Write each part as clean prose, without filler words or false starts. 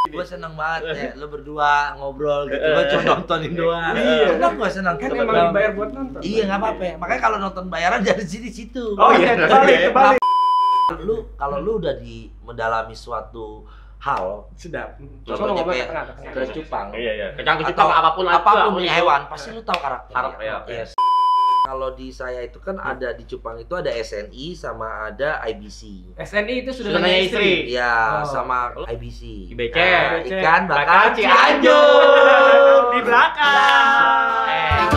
Gue seneng banget ya, lu berdua ngobrol gitu, gue cuma nontonin doang. Seneng gue seneng. Kan emang dibayar buat nonton. Iya nggak apa-apa. Makanya kalau nonton bayaran dari situ. Oh iya, kebalik. Kalau lu udah mendalami suatu hal, Sedap. contohnya kayak ke cupang. Iya. Kecang ke cupang apapun hewan, pasti lu tahu karakter. Ya. Yes. Kalau di saya itu kan ada di cupang itu ada SNI sama ada IBC. SNI itu sudah nanya istri. Iya, sama IBC. IBC. Ikan bakar Cianjur. Di belakang.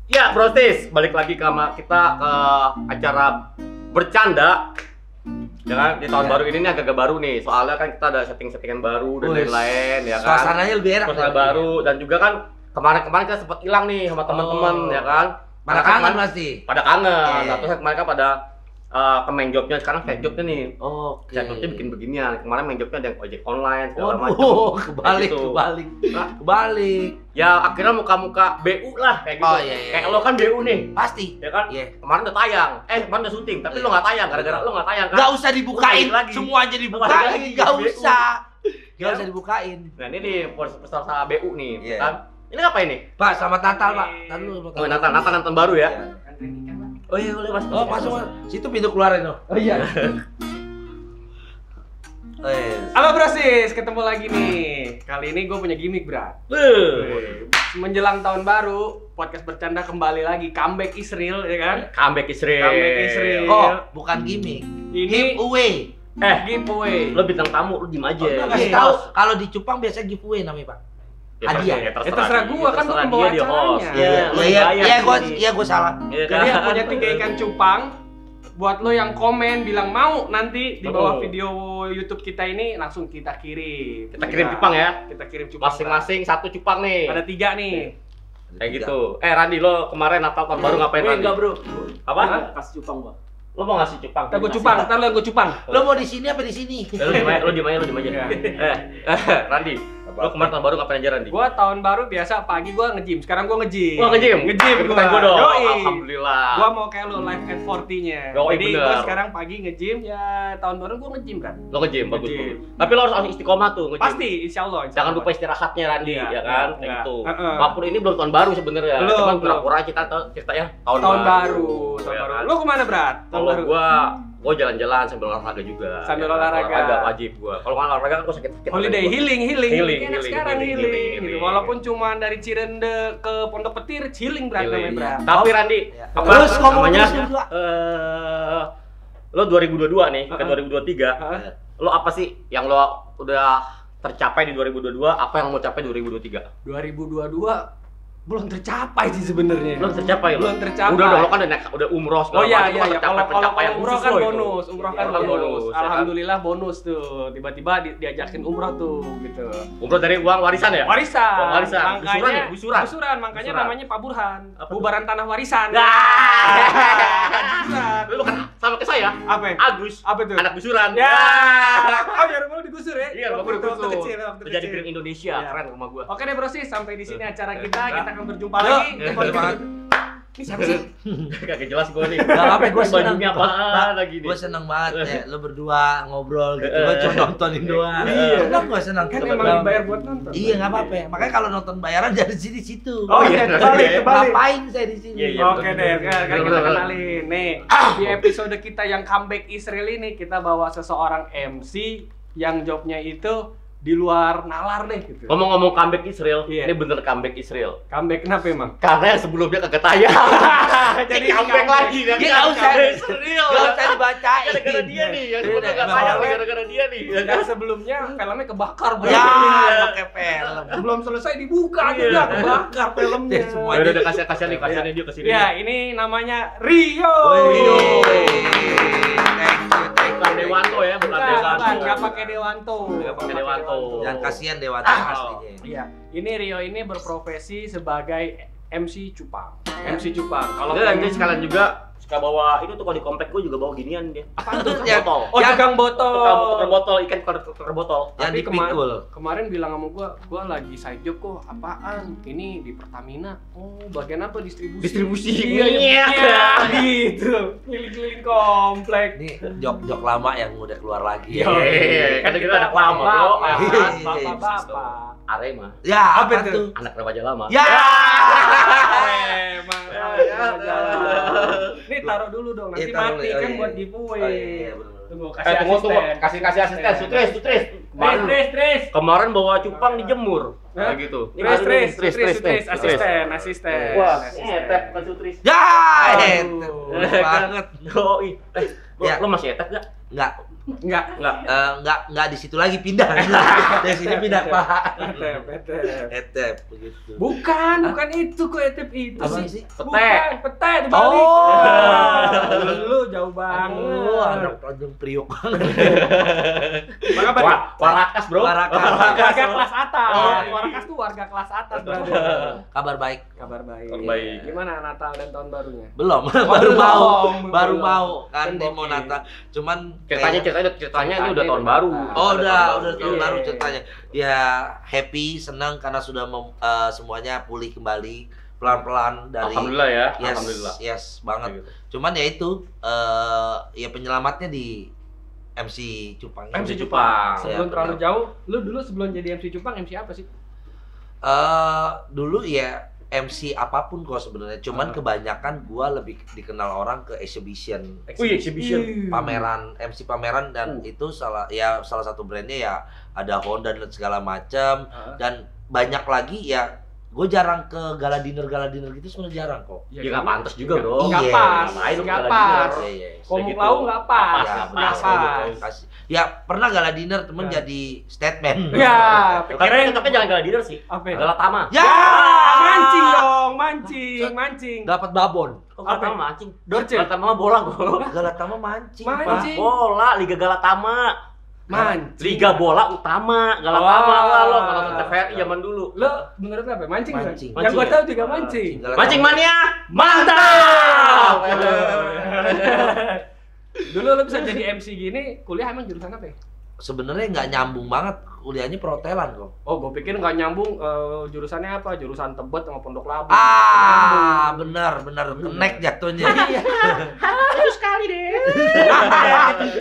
Ya, Brostis, balik lagi sama kita ke acara bercanda. Ya kan, di tahun baru ini nih agak baru nih. Soalnya kan kita ada setting-settingan baru dan lain-lain ya kan. Suasananya lebih enak. Suasana baru dan juga kan kemarin kita sempat hilang nih sama teman-teman ya kan. Pada kangen pasti. Pada kangen. Yeah. Nah, terus kemarin kan pada ke main jobnya, sekarang fake jobnya nih. Oke. Fake jobnya bikin beginian. Kemarin main jobnya ada yang ojek online segala macam. Waduh, kebalik. Ya akhirnya muka-muka BU lah kayak gitu. Oh, iya. Kayak lo kan BU nih. Pasti. Ya kan? Iya. Kemarin udah tayang. Kemarin udah syuting, tapi lo nggak tayang gara-gara lo nggak tayang kan. Gak usah dibukain lagi. semuanya dibukain. Gak usah. Gak usah dibukain. Nah, ini nih peserta BU nih, Iya. kan? Ini ngapain nih? Pak, selamat Natal, Pak. Ntar dulu. Oh, Natal nonton baru ya? Iya. Oh iya, boleh Mas. Oh, masuk. Situ pintu keluarin loh. Oh iya. Halo Brosis, ketemu lagi nih. Kali ini gue punya gimmick, Bra. Menjelang tahun baru, podcast bercanda kembali lagi. Comeback is real, ya kan? Comeback is real. Comeback is real. Oh, bukan gimmick. Ini Giveaway. giveaway. Lo bintang tamu, lo diem aja. Udah kasih tahu kalau di Cupang biasanya giveaway namanya, Pak. Hadiah. Terserah gua kan, gua pembawa acaranya. Iya, gua salah. Jadi yang punya 3 ikan cupang, buat lo yang komen bilang mau nanti di bawah video YouTube kita ini langsung kita kirim. Kita kirim cupang ya. Kita kirim cupang. Masing-masing 1 cupang nih. Ada 3 nih. Kayak gitu. Randi, lo kemarin Natal tahun baru ngapain Randi? Enggak, Bro. Apa? Kasih cupang, Bang. Lo mau ngasih cupang? Ntar gua cupang, ntar lo gua cupang. Lo mau di sini apa di sini? Lo diem aja. Randi, lo kemarin tahun baru ngapain aja Randi? Gua tahun baru biasa pagi gua nge-gym. Sekarang gua nge-gym. Wah, nge-gym gua. gua dong. Yoi. Alhamdulillah. Gua mau kayak lo live at 40-nya. Yoi, Jadi bener. gua sekarang pagi nge-gym, ya tahun baru gua nge-gym kan. Lo nge-gym bagus. Nge-gym. Tapi lo harus istiqomah tuh nge-gym. Pasti, insyaallah. Jangan lupa istirahatnya Randi, Iya, ya kan? iya, Kayak iya. gitu. Heeh. Walaupun ini belum tahun baru sebenarnya. Belum, Cuman belum. pura-pura kita ceritanya Tahun baru. Ya kan? Lo kemana, Brat? Tahun Kalau baru. gua jalan-jalan sambil olahraga juga. Sambil ya kan? olahraga. Olahraga wajib gua. Kalau nggak olahraga kan gua sakit. Holiday, healing. Healing, Enak sekarang healing. gitu. Walaupun cuma dari Cirende ke Pondok Petir, healing Brat namanya, Brat. Tapi Randi, Ya. apa Terus ngomong namanya? terus berdua. Lo 2022 nih ke Heeh. 2023. Heeh. Lo apa sih yang lo udah tercapai di 2022? Apa yang mau capai 2023? 2022 belum tercapai sih sebenarnya. Belum tercapai lo. Belum tercapai. Udah dong, lo kan udah umroh segala Oh iya macam, iya kan iya. tercapai pencapaian Kalau umroh khusus kan lo itu. bonus, umroh kan Umroh kan bonus. bonus, ya kan? Alhamdulillah bonus tuh. Tiba-tiba diajakin umroh tuh gitu. Umroh dari uang warisan ya? Warisan. Oh, warisan. Makanya Gusuran. Gusuran, makanya Gusuran. namanya Pak Burhan. Apa tuh? Bubaran tanah warisan. Nah. Lo kan sama ke saya, Apa ya? Agus, Apa tuh? anak gusuran. Ya. Oh, biar rumah lu digusur ya? Iya, Waktu rumah waktu kecil, waktu Udah jadi kecil. film Indonesia, Iya. keren rumah gua. Oke deh Brosis, sampai di sini acara kita akan berjumpa Yuk. lagi. Iya, Semangat. Ini siapa sih? Kagak jelas gua nih. Gak apa-apa, gue seneng. Bajunya apaan lagi nih? Gue seneng banget ya, lu berdua ngobrol gitu. Gue cuma nontonin doang. Iya. Seneng gue seneng. Kan emang dibayar buat nonton. Iya nggak apa-apa. Makanya kalau nonton bayaran dari situ. Oh iya, kebalik. Ngapain saya di sini? Iya, iya. Oke deh, sekarang kita kenalin nih. Di episode kita yang comeback Israel ini kita bawa seseorang MC yang jobnya itu di luar nalar deh gitu. Ngomong-ngomong comeback Israel, Iya. ini bener comeback Israel. Comeback kenapa emang? Karena yang sebelumnya kagak tayang. Jadi comeback lagi kan? Dia nggak usah. Israel. Gak usah dibacain. Gara-gara dia nih, yang Iya, sebelumnya iya, nggak emang tayang boleh. gara-gara dia nih. Dan sebelumnya filmnya kebakar bro. Ya, pakai film. Belum selesai dibuka Iya. juga kebakar filmnya. Ya, semua. Udah kasihan nih dia kesini. Ya, ini namanya Rio. Rio. Bukan Dewanto ya, bukan Dewanto. Nggak pakai Dewanto. Nggak pakai Dewanto. Jangan kasihan Dewata aslinya. Iya, ini Rio ini berprofesi sebagai MC Cupang. MC Cupang. Kalau Dia sekalian juga suka bawa itu tuh kalau di komplek gue juga bawa ginian dia. Apaan tuh? Ya, Botol. Oh, tukang botol. Tukang botol ikan tukang botol. Yang Tapi dipikul. kemarin bilang sama gua lagi side job kok. Apaan? Ini di Pertamina. Oh, bagian apa distribusi? Distribusi. Iya, Iya. gitu. Keliling-keliling komplek. Ini jok-jok lama yang udah keluar lagi. Iya, kan kita anak lama, bro. Bapak-bapak. Arema. Ya, Apa apa itu? tuh? Anak remaja lama. Ya. Nih taruh dulu dong, nanti Iya, taruh mati dulu. Oh, kan iya. buat giveaway. Oh, iya, bener. Tunggu Tunggu. Kasih asisten. Sutris. Tres. Kemarin bawa cupang dijemur. Hah? Nah gitu. Tres, asisten. Wah, etep kan Sutris. Ya, Aduh. banget. Yoi. Ya. Lo masih etep gak? Enggak. Enggak di situ lagi pindah. Dari sini pindah, Pak. Etep. Etep begitu. Bukan itu kok etep itu Apa sih. sih? Bukan, pete dibalik. Oh. Lu jauh banget. Oh, anak Tanjung Priok banget. Maka apa nih? Warakas, bro. Warakas. Warga kelas atas. Oh. Warakas tuh warga kelas atas, brother. Kabar baik. Kabar baik. Kabar baik. Gimana Natal dan tahun barunya? Belum, belum. baru mau kan Kan di mau bokeh. Natal. Cuman Ceritanya ini udah tahun baru. Oh, udah tahun Iya. baru ceritanya. Ya happy, senang karena sudah semuanya pulih kembali pelan-pelan dari Alhamdulillah ya. Yes, Alhamdulillah. yes banget. Gitu. Cuman ya itu ya penyelamatnya di MC Cupang. MC Cupang. Sebelum Ya, terlalu benar. jauh, lu dulu sebelum jadi MC Cupang MC apa sih? Dulu ya MC apapun kok sebenarnya. Cuman kebanyakan gua lebih dikenal orang ke exhibition. Wih, exhibition. Pameran, MC pameran dan itu salah satu brandnya ya ada Honda dan segala macam dan banyak lagi ya. Gue jarang ke gala dinner gitu sebenarnya jarang kok. Ya nggak pantas juga, bro. Nggak Iya. pas, Ngapain lu nggak gala pas. dinner? Iya. Komuk Segitu. lau nggak pas. Ya, Nggak benar. pas. Kasih. Ya pernah gala dinner temen Ya. jadi statement. Ya, Tapi pikirin tapi jangan gala dinner sih. apa ya? Gala Tama. Ya, Mancing dong, mancing. dapat babon. Kok Apa? Gala Tama mancing? Dorce. Gala Tama mah bola, bro. Gala Tama mancing. Mancing. Bola, Liga Gala Tama. Mancing. Liga bola utama, Gala Wah. Tama lah lo kalau TVRI zaman dulu. Lo menurut lo apa? Mancing kan? Mancing. Yang gua Mancing tahu juga mancing. Gala Mancing Tama. mania, mantap. Dulu lo bisa jadi MC gini, kuliah emang jurusan apa ya? Sebenarnya nggak nyambung banget kuliahnya perhotelan kok. Oh, gue pikir nggak nyambung jurusannya apa? Jurusan Tebet sama Pondok Labu. Benar connect jatuhnya. Itu sekali deh.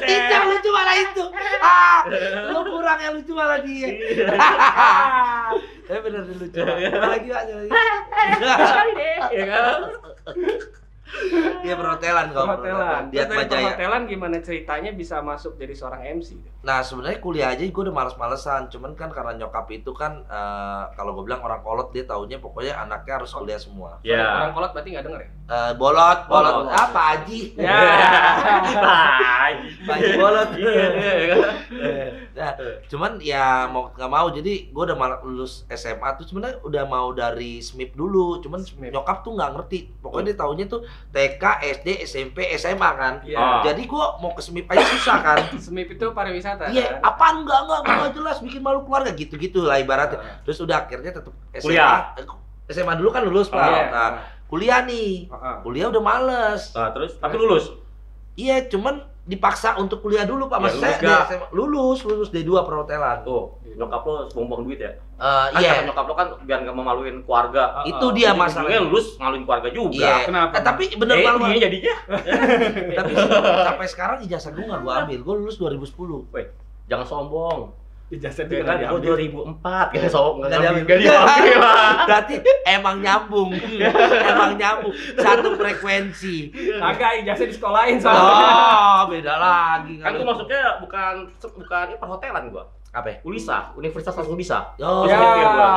Itu yang lucu malah itu. Lu kurang yang lucu malah dia. Bener lucu. Lagi Sekali deh. Ya kan? Dia perhotelan kok. Perhotelan. Di Terus dari Atmajaya. perhotelan gimana ceritanya bisa masuk jadi seorang MC? Nah sebenarnya kuliah aja gue udah males-malesan, cuman kan karena nyokap itu kan kalau gue bilang orang kolot dia taunya pokoknya anaknya harus kuliah semua. Ya. Orang kolot berarti nggak denger ya? Bolot, Bolot. apa Aji? Ya. Aji bolot. Iya. Nah, cuman ya mau nggak mau jadi gue udah malah lulus SMA tuh sebenarnya udah mau dari SMIP dulu, cuman SMIP. nyokap tuh nggak ngerti. Pokoknya dia taunya tuh TK, SD, SMP, SMA kan. Iya. Jadi gue mau ke SMIP aja susah kan. SMIP itu pariwisata. Iya, kan? apaan enggak jelas bikin malu keluarga gitu-gitu lah ibaratnya. Terus udah akhirnya tetap Kuliah. SMA dulu kan lulus, Pak. Iya. Nah, kuliah nih. Kuliah udah males. Nah, terus tapi lulus. Iya, cuman dipaksa untuk kuliah dulu, Pak. Ya, Maksud saya lulus nggak? SMA lulus D2 perhotelan. Tuh, nyokap lo buang-buang duit ya? Kan Iya. kata nyokap lo kan biar nggak memaluin keluarga. Itu dia Ujung-ujungnya masalahnya. lulus maluin keluarga juga. Iya. Kenapa? Tapi bener Eh, banget. ini jadinya. Tapi sampai sekarang ijazah gue nggak gue ambil. Gue lulus 2010. Weh, jangan sombong. Ijazah Ya juga kan, nggak gue diambil. 2004, gak sombong, Nggak diambil. gak diambil lah. Berarti emang nyambung. Emang nyambung. Satu frekuensi. Kagak, ijazah di sekolahin soalnya. Oh, beda lagi. Kan itu maksudnya bukan ini perhotelan gua. apa ya? Ulisa, Universitas Langsung Bisa. Oh, Ya.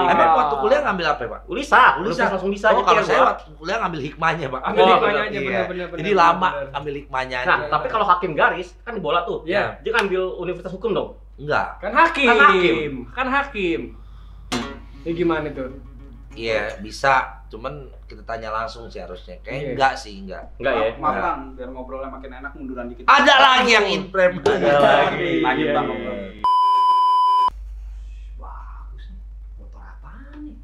emang waktu kuliah ngambil apa ya, Pak? Ulisa, Ulisa. Universitas Langsung Bisa Oh, aja. kalau Kier, saya gua. waktu kuliah ngambil hikmahnya, Pak. Ambil Oh, hikmahnya aja, Iya. bener. Jadi lama ambil hikmahnya Nah, aja. tapi kalau hakim garis kan di bola tuh. Iya. Dia ngambil Universitas Hukum dong. Enggak. Kan hakim. Kan hakim. Kan hakim. Ini gimana tuh? Iya, bisa. Cuman kita tanya langsung sih harusnya. Kayak Iya. enggak sih, enggak. Enggak ya? Maaf Bang, biar ngobrolnya makin enak munduran dikit. Ada lagi yang in frame. Ada lagi. Lanjut Iya, Bang iya. ngobrol. Bagus nih. Motor apaan nih?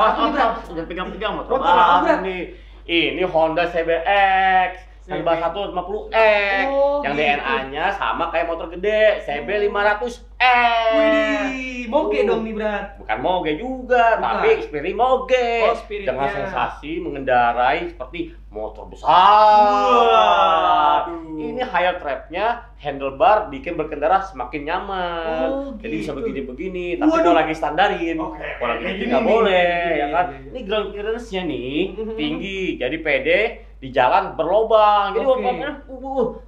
Jangan pegang-pegang motor Motor apa, baru Brat? nih. Ini Honda CBX yang CB. 150X, Oh, yang gitu. DNA sama kayak motor gede, CB 500X. Wih, moge dong nih, Brat. Bukan moge juga, Bukan. tapi spirit moge. Oh, spiritnya. Dengan sensasi mengendarai seperti motor besar. Waduh. Ini higher trapnya, handlebar bikin berkendara semakin nyaman. Oh, Jadi bisa gitu. begini-begini, tapi Waduh. kalau lagi standarin, Oke, kalau lagi kayak gini gini nggak nih. boleh, Iya, ya kan? iya, iya. Ini ground clearance-nya nih Mhm. tinggi, jadi pede di jalan berlobang. Jadi Oke. bapaknya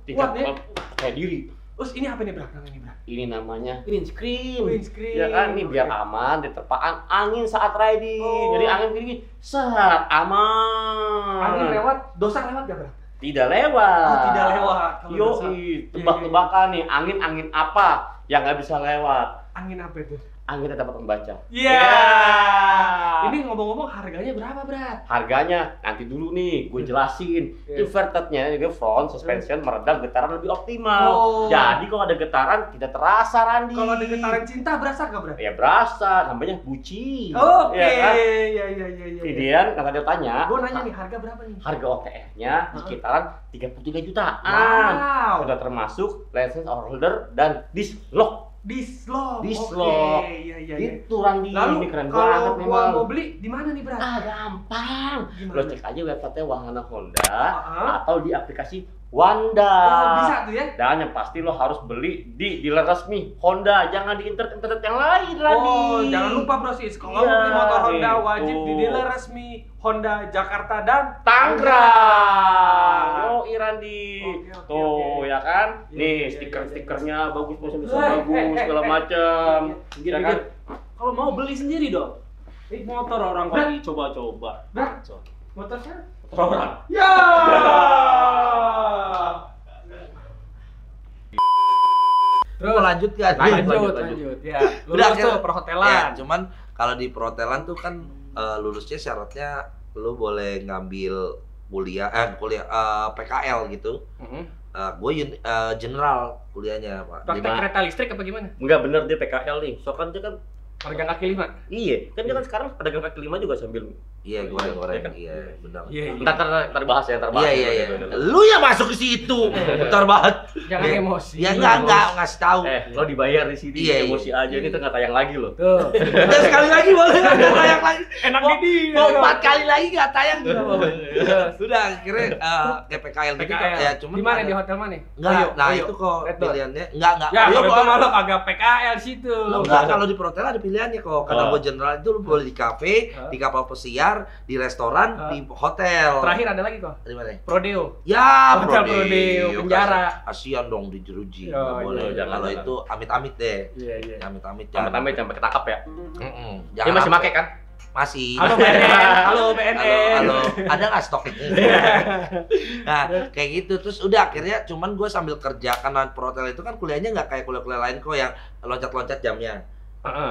tingkat Kuat ya? percaya diri. Terus ini apa nih, Brat? Namanya, Brat? Ini namanya windscreen. Windscreen. Ya kan, ini biar Oke. aman diterpaan angin saat riding. Oh. Jadi angin gini, set aman. Angin lewat, dosa lewat gak, Brat? Tidak lewat. Oh, tidak lewat. Kalau Yo, dosa. tebak-tebakan nih, angin apa yang nggak bisa lewat? Angin apa itu? Angin dapat membaca. Iya. Ya. Ini ngomong-ngomong harganya berapa, Brat? Harganya nanti dulu nih, gue jelasin. Iya. Invertednya juga front suspension meredam getaran lebih optimal. Oh. Jadi kalau ada getaran tidak terasa, Randi. Kalau ada getaran cinta berasa gak, Brat? Ya berasa, namanya buci. Oke. Ya kan? Iya, iya, iya, iya. Kemudian kata dia tanya, Gue nanya nih, harga berapa nih? harga OTR-nya sekitaran 33 jutaan. Wow. Sudah termasuk license holder dan disc lock. Dislok. Dislok. Oke, iya, iya, iya. Itu Randi, Lalu ini keren kalau banget gua memang. mau beli di mana nih, Brat? Gampang. Gimana? Lo cek aja website Wahana Honda Ah. atau di aplikasi Wanda. Oh, bisa tuh ya? Dan yang pasti lo harus beli di dealer resmi Honda, jangan di internet yang lain, Randi. Oh, jangan lupa, Brosis. Kalau Iya, mau beli motor Honda wajib itu. di dealer resmi Honda Jakarta dan Tangerang. Oh, Irandi. Oke, oke, Tuh, oke. ya kan? Iya, Nih, iya, stiker-stikernya bagus, bisa Hei, bagus, segala macam. Gini, Ya kan? Kalau mau beli sendiri dong. Motor orang kok dicoba-coba. Brat, motor saya? Orang. Ya. Terus lanjut gak? Lanjut. Ya, Udah, lulus tuh akhirnya- perhotelan. Ya, cuman kalau di perhotelan tuh kan lulusnya syaratnya lu boleh ngambil PKL gitu. Gue general kuliahnya, Pak. Praktek kereta listrik apa gimana? Enggak bener dia PKL nih. Soalnya dia kan Pedagang kaki 5. iya, kan dia kan sekarang pedagang kaki lima juga sambil Iya, goreng-goreng. Iya, benar. Iya, ntar bahas ya, ntar bahas. Iya, iya. Lu yang masuk ke situ. Bentar banget. Jangan Ya, emosi. Ya enggak ngasih tahu. Lo dibayar di sini, Iya, emosi iya. aja ini tuh nggak tayang lagi lo. Tuh. Dan sekali lagi boleh tayang lagi. Enak gini. Mau 4 kali lagi enggak tayang juga, Bapak. Udah akhirnya kayak PKL gitu kan. PKL. Ya, cuman di mana ada- di hotel mana? Enggak, nah Oyo. itu kok Red Dot. pilihannya enggak. Ya, Oyo kalau kok itu malah agak PKL situ. Lo enggak, kalau di perhotelan ada pilihannya kok. Karena Oh. gue general itu lo boleh di kafe, di kapal pesiar, di restoran, di hotel. Terakhir ada lagi kok. Di mana? Prodeo. Ya, Hotel Prodeo, penjara. Kasihan dong di jeruji. Oh, Nggak boleh. iya, jangan, Kalau jangan. itu amit-amit deh. Iya, iya. Amit-amit. Amit-amit sampai ketangkap ya. Jangan Dia masih sampai- make kan? Masih. Halo BNN. Halo BNN. Halo. Ada nggak stok? Nah, kayak gitu. Terus udah akhirnya cuman gue sambil kerja karena perhotelan itu kan kuliahnya nggak kayak kuliah-kuliah lain kok yang loncat-loncat jamnya.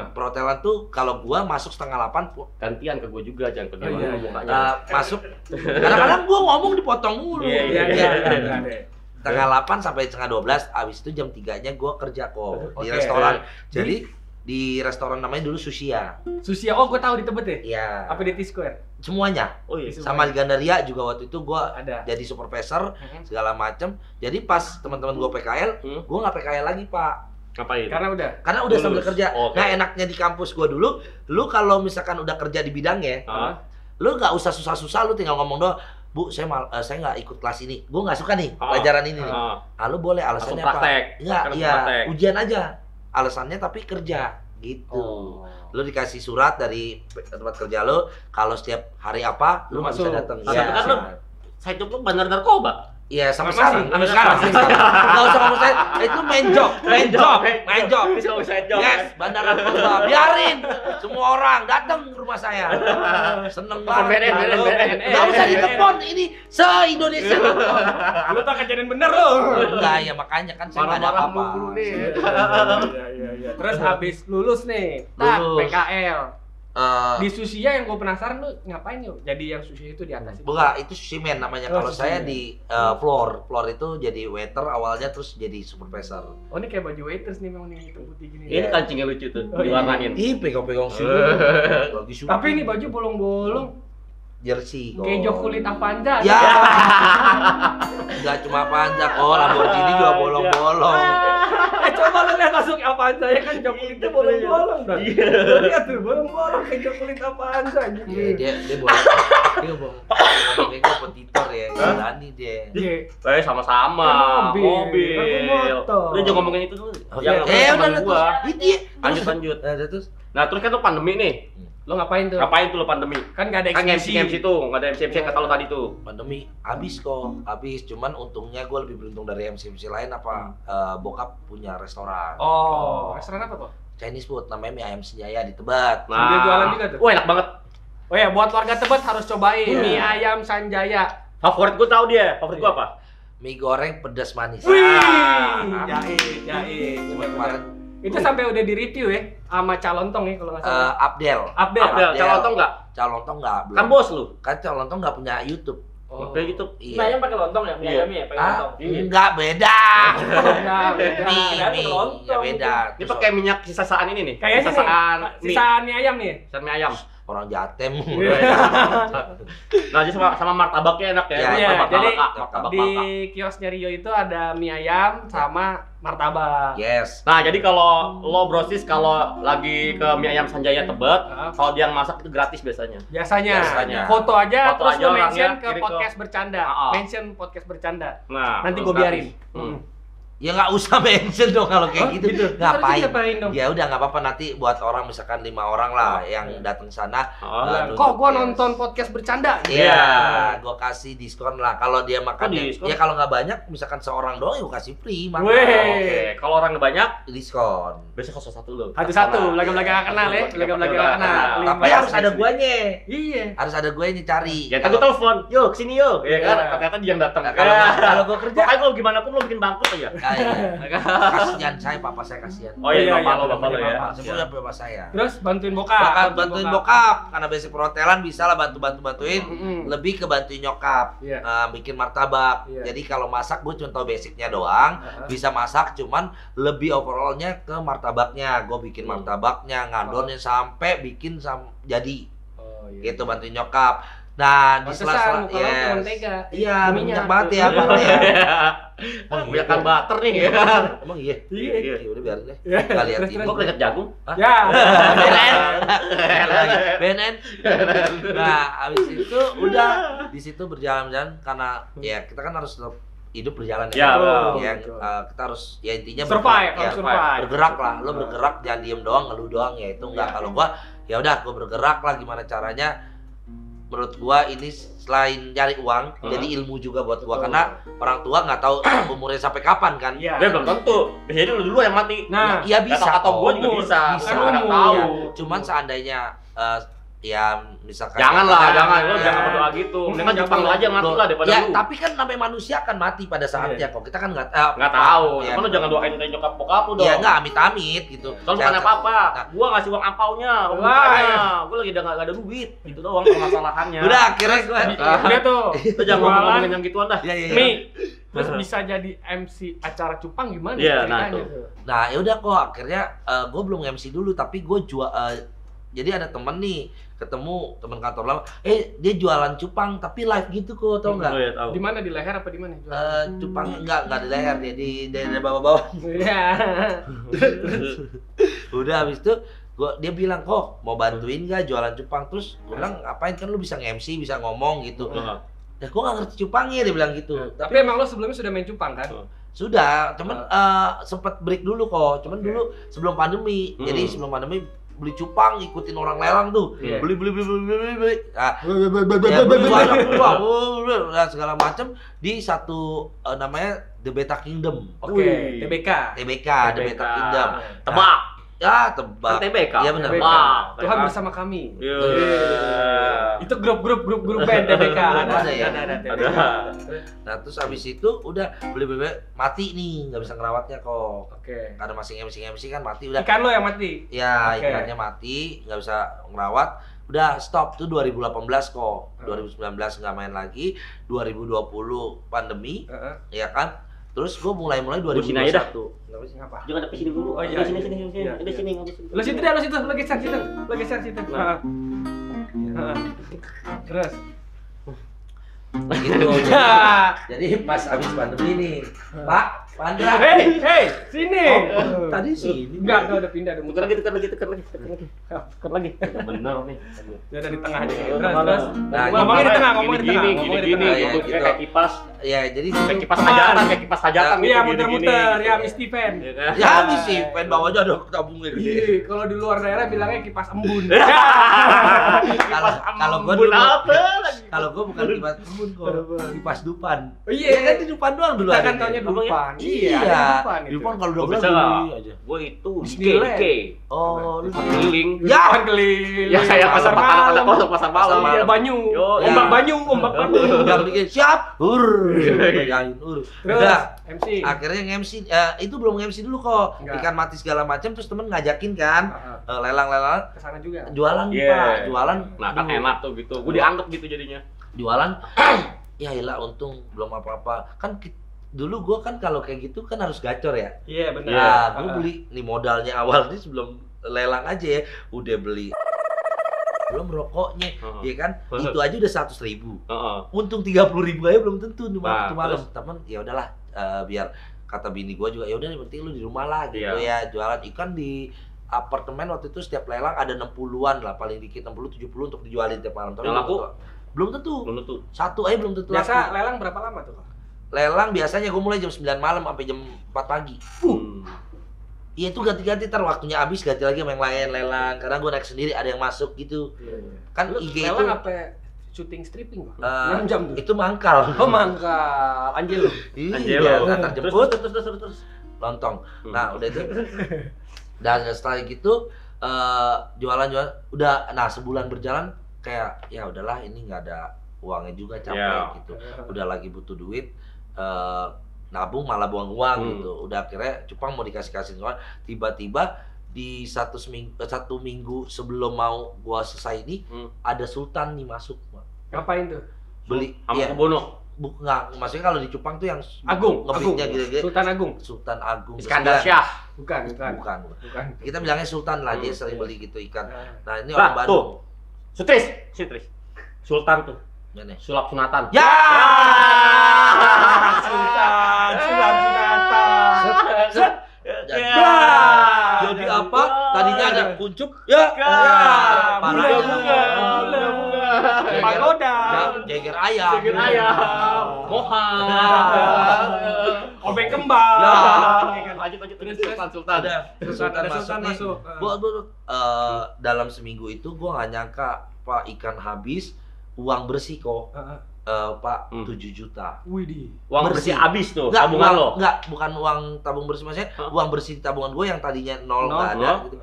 Perhotelan tuh kalau gua masuk 7:30 Gantian ke gue juga, jangan ke dia Oh, iya, dulu iya. mukanya. masuk. Kadang-kadang gua ngomong dipotong mulu. Iya, Iya, iya, iya. 7:30 sampai 11:30, abis itu jam 3-nya gue kerja kok di Oke. restoran. Jadi di restoran namanya dulu Sushia. Sushi, oh gue tahu di Tebet ya? Iya. Apa di T-Square? Semuanya. Oh iya. Sama di Gandaria juga waktu itu gue Ada. jadi supervisor segala macem. Jadi pas teman-teman gue PKL, gue nggak PKL lagi Pak. Ngapain? Karena udah. Karena udah Lulus. sambil kerja. Oke. Nah enaknya di kampus gue dulu, lu kalau misalkan udah kerja di bidangnya, lu nggak usah susah-susah, lu tinggal ngomong doang. Bu, saya nggak ikut kelas ini. Gue nggak suka nih pelajaran ini nih. Lu boleh alasannya Langsung praktek. apa? Enggak, Langsung iya praktek. ujian aja. Alasannya tapi kerja gitu. Lu dikasih surat dari tempat kerja lu, kalau setiap hari apa lu nggak bisa Masuk. datang. Tapi kan lu saya itu bandar narkoba. Iya, sampai Masih, sekarang. Nggak usah ngomong saya. Itu main job. Bisa saya jawab. Yes, bandar narkoba. Biarin semua orang datang ke rumah saya. Seneng banget. Beren. Nggak usah ditelepon, ini se-Indonesia telepon. Lu tak kejadian bener lu. Enggak, ya makanya kan saya nggak ada Marah-marah apa-apa. mulu nih. Iya. Terus habis lulus nih, tak Lulus. PKL. Di Sushi yang gue penasaran lu ngapain yuk? Jadi yang sushi itu di atas itu. Bukan, itu sushi man namanya. Kalau sushi saya man. di floor itu jadi waiter awalnya terus jadi supervisor. Oh ini kayak baju waiters nih memang nih hitam putih gini. Ini kancingnya lucu tuh, Oh, iya. diwarnain. Ih, pegang-pegang sih. Lagi suka. Tapi ini baju bolong-bolong. Jersey kok. Kejo kulit Avanza. Ya. Enggak cuma Avanza kok, Lamborghini juga bolong-bolong. Coba lu lihat masuk Avanza ya kan jok kulitnya bolong-bolong. Iya. Lihat tuh bolong-bolong kejo kulit Avanza. Dia bolong. Dia bolong. Dia kompetitor ya, berani dia. Iya. Sama-sama. Kan mobil. Aku motor. Udah jangan ngomongin itu dulu. Oh, Yang iya. teman Udah gua. Itu. Lanjut. Terus Nah, terus kan tuh pandemi nih. Lo ngapain tuh? Ngapain tuh lo pandemi? Kan gak ada Kan eksibisi. MC tuh, nggak ada MC kata lo tadi tuh. pandemi habis kok, habis. Cuman untungnya gue lebih beruntung dari MC lain apa bokap punya restoran. Oh, restoran apa tuh? Chinese food namanya Mie Ayam Senjaya di Tebet. Sambil jualan juga tuh? Wah, enak banget. Oh ya, buat warga Tebet harus cobain mie ayam Sanjaya. Favorit gua tahu dia. Favorit gua apa? Mie goreng pedas manis. Wih, jahit. Cuma kemarin Itu sampai udah di review ya sama Calontong ya kalau nggak salah. Abdel. Abdel. Calontong nggak? Calontong nggak belum. Kan bos lu. Kan Calontong nggak punya YouTube. Oh. Kayak gitu. Iya. Mie ayam pakai lontong ya? Mie Iya. ayamnya ya pakai lontong. Enggak beda. Enggak, beda. Mie, Kirain mie. lontong. Ya beda. Ini Terus pakai minyak sisaan ini nih. Kayaknya sisaan nih, mie. sisaan mie ayam nih. Sisaan mie ayam. orang Jatem. Nah, jadi sama martabaknya enak ya. Iya, Martabak jadi Bangka, martabak Di Bangka. kiosnya Rio itu ada mie ayam sama martabak. Yes. Nah, jadi kalau lo brosis kalau lagi ke mie ayam Sanjaya Tebet, kalau dia yang masak itu gratis biasanya. Biasanya. Foto aja Foto terus aja lo orangnya, mention ke kirim ke- podcast bercanda. Mention podcast bercanda. Nah, Nanti terus gue biarin. gratis. Ya nggak usah mention dong kalau kayak gitu. Ngapain? Harusnya ngapain dong? Ya udah nggak apa-apa, nanti buat orang misalkan 5 orang lah yang datang sana. Oh, nunjuk Kok gua yes. nonton podcast bercanda? Iya, Iya. gua kasih diskon lah kalau dia makan. diskon? Ya kalau nggak banyak, misalkan seorang doang, ya gua kasih free makan. Weh. Oke, kalau orang banyak, Diskon. besok satu lo. Satu-satu, laga-laga gak kenal ya, laga-laga gak kenal. Tapi harus ada guanya. Iya. Harus ada gue yang cari. Ya, tadi telepon, yuk kesini yuk, ya kan? Iya. Ternyata dia yang datang. Nah, kalau gua kerja, Pokoknya kalau gimana pun lo bikin bangkrut aja. kasihan saya, papa saya kasihan. Oh iya, Iya, bapak lo iya, ya. Saya punya bapak saya. Terus bantuin bokap. Bantuin bokap karena basic perhotelan bisa lah bantuin. Mm-mm. Lebih ke bantuin nyokap. Iya. Bikin martabak. Iya. Jadi kalau masak gue cuma tahu basicnya doang. Bisa masak, cuman lebih overallnya ke martabaknya. Gue bikin martabaknya, ngadonnya sampai bikin jadi. Oh iya. Gitu bantuin nyokap. Nah, di Pantesan sela-sela muka lo tuh mentega. Iya, Minyak minyak banget tuh. ya, Bang ya. Kebanyakan butter nih ya kan. Emang iya? Iya. Ya udah biarin deh. Iya. Enggak lihat Terus, ini. terus. Kok keringet jagung? Ya. BNN. Nah, habis itu udah di situ berjalan-jalan karena ya kita kan harus tetap hidup berjalan Ya, betul. ya kita harus ya intinya Survive, bergerak, ya, survive. bergerak lah. Lo bergerak jangan diem doang, ngeluh doang ya itu enggak. Kalau gua ya udah gua bergerak lah gimana caranya. Menurut gua ini selain cari uang, jadi ilmu juga buat gua Betul. karena orang tua nggak tahu umurnya sampai kapan kan. Iya. Dia belum tentu. Biasanya dulu yang mati. Nah, Ya bisa Atau gua kok. juga bisa. Bisa. Gua nggak Umur, tahu. ya. Cuman seandainya ya misalkan Janganlah, ya, jangan. Lo ya, jangan berdoa gitu. Mendingan Jangan Jepang lo aja mati lah daripada ya, lu. tapi kan namanya manusia akan mati pada saatnya kok. Kita kan nggak Nggak tahu. Ya. Cuman lo jangan doain kayak nyokap bokap lu dong. Ya nggak amit-amit gitu. Soalnya bukan Jangan- apa-apa. Nah. Gua ngasih uang angpaunya, uang Wah, mukanya. Gua lagi udah nggak ada duit. Gitu doang permasalahannya. Udah akhirnya gue Udah tuh. Lo jangan ngomongin yang gituan dah. ya, ya, ya. Mi. Terus bisa jadi MC acara cupang gimana? Iya, nah ceritanya tuh. Nah ya udah kok akhirnya gue belum MC dulu tapi gue jual. Jadi ada temen nih ketemu teman kantor lama. Dia jualan cupang tapi live gitu kok, tau nggak? Oh iya, tahu. Di mana, di leher apa di mana? Cupangnya enggak di leher dia di daerah bawah-bawah. Iya. Udah habis itu dia bilang kok mau bantuin gak jualan cupang, terus gue bilang ngapain, kan lu bisa nge-MC bisa ngomong gitu. Heeh. Ya gue gak ngerti cupangnya, dia bilang gitu. Tapi emang lo sebelumnya sudah main cupang kan? Sudah, cuman sempet break dulu kok. Cuman dulu sebelum pandemi. Jadi sebelum pandemi beli cupang, ikutin orang lelang tuh. Iya. Beli. Nah, ya, beli banyak, nah, segala macam di satu namanya The Beta Kingdom. Oke, TBK. TBK, The Beta Kingdom. Tebak. Ya, tebak. TBK. Iya benar. TBK. Wah, Tuhan TBK. bersama kami. Iya. Itu grup band TBK. Ada ya? Ada. Nah, terus abis itu udah beli mati nih, nggak bisa ngerawatnya kok. Oke. Karena masih MC kan mati udah. Ikan lo yang mati. Ya, Oke. ikannya mati, nggak bisa ngerawat. Udah stop tuh 2018 kok. 2019 nggak main lagi. 2020 pandemi, ya kan? Terus gue mulai 2021. Sini aja dah. Ngapa? Jangan sampai sini dulu. Oh, iya. Sini. Iya. Ada sini. Lo situ, lo geser situ. Nah. Terus. Gitu. Jadi pas abis pandemi nih, Pak Pandra. Hey, sini. Oh, tadi sini. Enggak, udah pindah, udah muter. Tekan lagi. Bener nih. Dia ada di tengah aja. Terus. Terus. Nah, Ngomongin di tengah, ngomongin di tengah. Gini, ngomongin di gini, tengah. Iya, gitu. gitu. Kayak kipas. Ya, jadi Kayak kipas hajatan, kayak kipas hajatan. Iya, gitu, muter-muter. gini-gini. Ya, Miss Steven. Iya kan? ya habis sih, pengen bawanya ada tabungnya Iya, gede. kalau di luar daerah bilangnya kipas embun. Kalau gua Embun dulu, apa lagi? kalau gua bukan kipas embun kok, kipas dupan. Oh, Ya iya. kan di depan doang dulu Kita ada. kan taunya dupan. Iya, ada dupan itu. Dupan kalau Gua udah bisa beli nggak? aja. Gua itu Disneyland. Dike. Oh, lu Keliling. Ya. Dupan keliling. Ya saya pasar malam, ada kosong pasar malam. Iya, Banyu. Yo, Ombak ya. Banyu, ombak Banyu. yang bikin siap, Jangan Terus Udah. MC. Akhirnya MC, itu belum MC dulu kok. Enggak. Ikan mati segala macam, terus temen ngajakin kan, lelang-lelang, Kesana juga. jualan Iya. Pak, jualan. Nah kan Aduh, enak tuh gitu. Gua dianggap gitu jadinya. jualan. Ya ilah, untung belum apa-apa. Kan dulu gua kan kalau kayak gitu kan harus gacor ya. Iya, benar. Nah, gua beli nih modalnya awal nih sebelum lelang aja ya, udah beli. Belum rokoknya, ya kan? Itu aja udah 100.000. Heeh. Untung 30.000 aja belum tentu nih Nah, waktu malam. terus? Temen ya udahlah, biar kata bini gua juga ya udah yang penting lu di rumah lah gitu Iya. ya, jualan ikan di apartemen waktu itu setiap lelang ada 60-an lah, paling dikit 60-70 untuk dijualin tiap malam. Tapi Yang laku? belum tentu. Belum tuh. Satu aja belum tentu Biasa laku. lelang berapa lama tuh? Lelang biasanya gua mulai jam 9 malam sampai jam 4 pagi. Iya itu ganti-ganti, ntar waktunya habis ganti lagi sama yang lain lelang. Karena gua naik sendiri, ada yang masuk gitu. Kan Lu IG itu lelang apa syuting stripping, Bang? 6 jam tuh. itu mangkal. Oh, mangkal. Anjir lu. Iya, antar jemput, Terus. lontong. Nah, udah itu. Dan setelah gitu jualan udah, nah sebulan berjalan kayak ya udahlah, ini nggak ada uangnya juga, capek Yeah. gitu. Udah lagi butuh duit, nabung malah buang uang gitu. Udah akhirnya cupang mau dikasih uang, tiba-tiba di satu minggu sebelum mau gua selesai ini ada Sultan nih masuk. Ngapain tuh? Beli Sama iya. Kebono. Nggak, maksudnya kalau di Cupang tuh yang Agung, ngebitnya gede-gede. Sultan Agung. Sultan Agung. Iskandar Sembilan. Syah. Bukan. Bukan. Bukan. Kita bilangnya Sultan lah, dia Hmm. sering beli gitu ikan. Nah, ini Lah, orang Bandung. tuh. Sutris. Sultan tuh. Mana? Sulap sunatan. Ya! Sultan, Sunatan. Jadi, Ya. jadi apa? Tadinya ada kuncup. Ya. Parah. Bunga. Pagoda. Jeger ayam. Bikin ayam. Moha. Obeng kembang. Ya. Lanjut. Terus. Sultan. Ada Sultan Ada Sultan masuk. masuk. Dalam seminggu itu gua nggak nyangka Pak ikan habis, uang bersih kok. Pak 7 juta. Widih. Uang Bersih. bersih habis tuh. Enggak, Tabungan lo. Enggak, bukan uang tabung bersih, maksudnya Hah? uang bersih di tabungan gue yang tadinya nol Nol, nggak ada nol. gitu.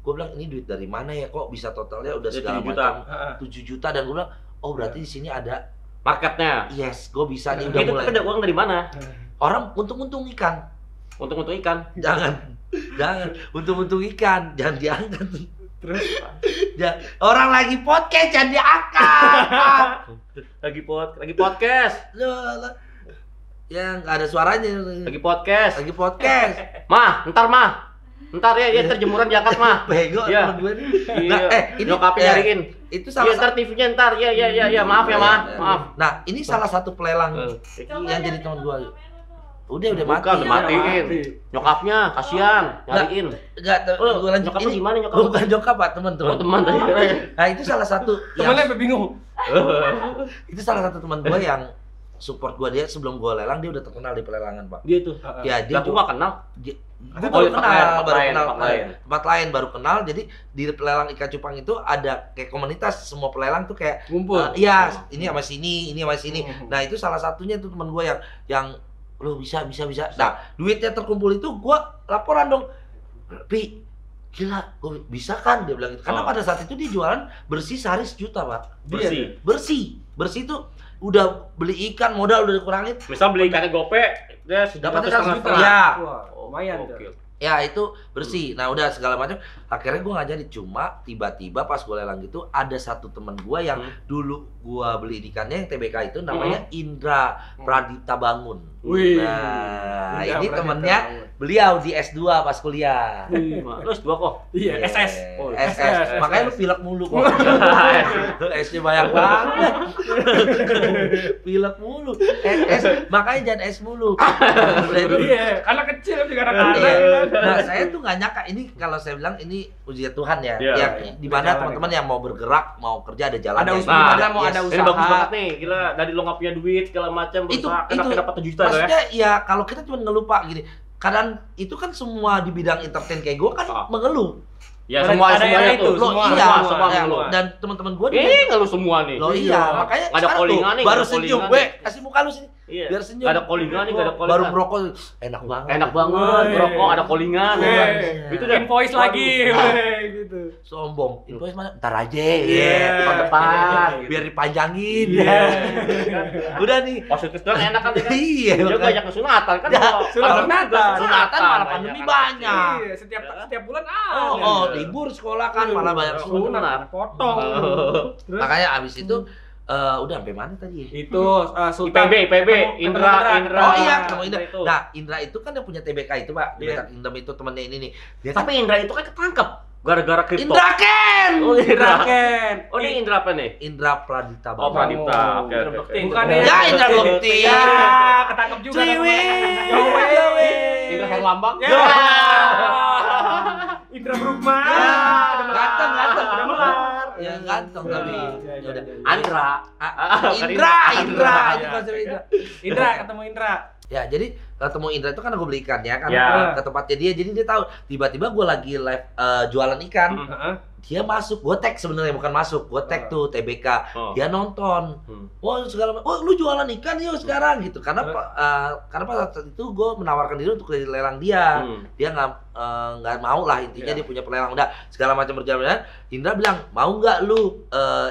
Gue bilang ini duit dari mana ya, kok bisa totalnya udah Ya, segala 7 juta. macam 7 juta, dan gue bilang oh berarti di sini ada, Marketnya. yes gue bisa nih, udah Itu mulai. ada uang dari mana? Orang untung-untung ikan, Untung ikan. jangan untung-untung ikan, jangan diangkat. Terus Orang lagi podcast jangan diangkat. Lagi podcast. Loh. Ya nggak ada suaranya. Lagi podcast. Lagi podcast. Ntar ya terjemuran diangkat mah. Bego Iya. temen gue nih. Iya. Nah, ini Nyokapnya nyariin. itu Iya, salah ntar TV-nya ntar. Iya, maaf ya, Ma. Maaf. Nah, ini salah satu pelelang yang jadi teman gua. Udah mati. Bukan, udah matiin. Nyokapnya kasihan, nyariin. Enggak, gua lanjut Nyokapnya ini. gimana nyokap? Bukan nyokap, Pak, teman-teman. Oh, teman tadi. Nah, itu salah satu temennya sampai bingung. itu salah satu teman gua yang support gua. Dia sebelum gua lelang dia udah terkenal di pelelangan, Pak. Dia tuh. Ya, dia Aku nggak kenal. Gua Oh, baru kenal, tempat lain. baru kenal. Jadi di pelelang ikan cupang itu ada kayak komunitas, semua pelelang tuh kayak Ngumpul. iya, ini sama sini, ini sama sini. Nah, itu salah satunya tuh teman gua yang lo bisa. Nah, duitnya terkumpul itu gua laporan dong. Pi, gila, gue bisa kan? Dia bilang gitu. Karena pada saat itu dia jualan bersih sehari 1 juta, Pak. Bersih tuh udah beli ikan, modal udah dikurangin. Misal beli ikannya gope, dia Dapatnya 1,5 juta. Ya. Ya. Lumayan tuh. Ya itu bersih. Nah udah segala macam. Akhirnya gue ngajarin, cuma tiba-tiba pas gue lelang gitu ada satu temen gue yang dulu gue beli ikannya yang TBK itu namanya Indra Pradipta Bangun. Wih. Nah Indra ini Pradipta temennya Bangun. beliau di S2 pas kuliah. Lu S2 kok? Iya, SS. Oh, SS. Makanya lu pilek mulu kok. S-nya banyak banget. Pilek mulu. S makanya jangan S mulu. Iya, anak kecil juga anak-anak. Iya. Nah, saya tuh nggak nyangka ini kalau saya bilang ini ujian Tuhan ya. Iya. Ya di mana teman-teman yang mau bergerak, mau kerja ada jalan. Ada ya. usaha, mana mau ada Ini usaha. bagus banget nih, gila dari lo nggak punya duit segala macam berusaha itu dapat 7 juta tuh ya. maksudnya ya kalau kita cuma ngelupa gini. Kadang itu kan semua di bidang entertain kayak gue kan mengeluh. Ya Ada semuanya itu, tuh. semua, iya, semua ya, mengeluh. dan teman-teman gue Ngeluh semua nih. Loh iya, makanya Nggak ada sekarang callingan tuh, nih, baru nggak ada senyum, callingan gue kasih muka lu sini. Iya. Biar senyum. Nggak ada callingan nih, nggak ada callingan. Baru merokok enak banget. Enak banget, rokok ada callingan. Iya. Itu udah Invoice lagi, gitu. Sombong. Invoice mana? Ntar aja. Iya. Tahun depan. Biar dipanjangin. Iya. Udah nih. positif doang enak kan ya. Iya. Dia makanya. banyak sunatan kan. Ya, kalau- sunatan. Sunatan malah banyak pandemi kan. banyak. Iya, setiap bulan Oh, libur sekolah kan malah banyak sunat, potong. Terus Makanya abis itu udah sampai mana tadi ya? itu Sultan IPB, ketemu Indra. Oh iya, ketemu Indra Indra. itu. Nah, Indra itu kan yang punya TBK itu, Pak. Iya. TBK Indra itu temennya ini nih. Dia kan Tapi Indra itu kan ketangkep gara-gara kripto. Indra Ken. Oh, Indra. Ken. Oh, ini Indra apa nih? Indra Pradipta Oh, Bangun. Pradipta. Oke, Indra oke, Bekti. oke. Bukannya Ya, Indra Bekti. Ya, ketangkep juga. Ciwi. Yowe. Indra Herlambang. Ya. Indra Brukman. Ya. Udah Ganteng, ganteng. Udah melar. Ya ganteng tapi. Ya, Ya udah. Andra. Indra. Itu Iya. konsep Indra. Indra ketemu Indra. Ya, jadi ketemu Indra itu kan gue beli ikan ya kan Ya. ke tempatnya dia. Jadi dia tahu tiba-tiba gue lagi live jualan ikan. Heeh. Dia masuk, gue tag sebenarnya bukan masuk, gue tag tuh TBK. Oh. Dia nonton. Wah segala macam. Oh lu jualan ikan yuk sekarang gitu. Karena karena pada saat itu gue menawarkan diri untuk jadi lelang dia. Dia nggak mau lah intinya dia punya pelelang. Udah segala macam berjalan. Indra bilang mau nggak lu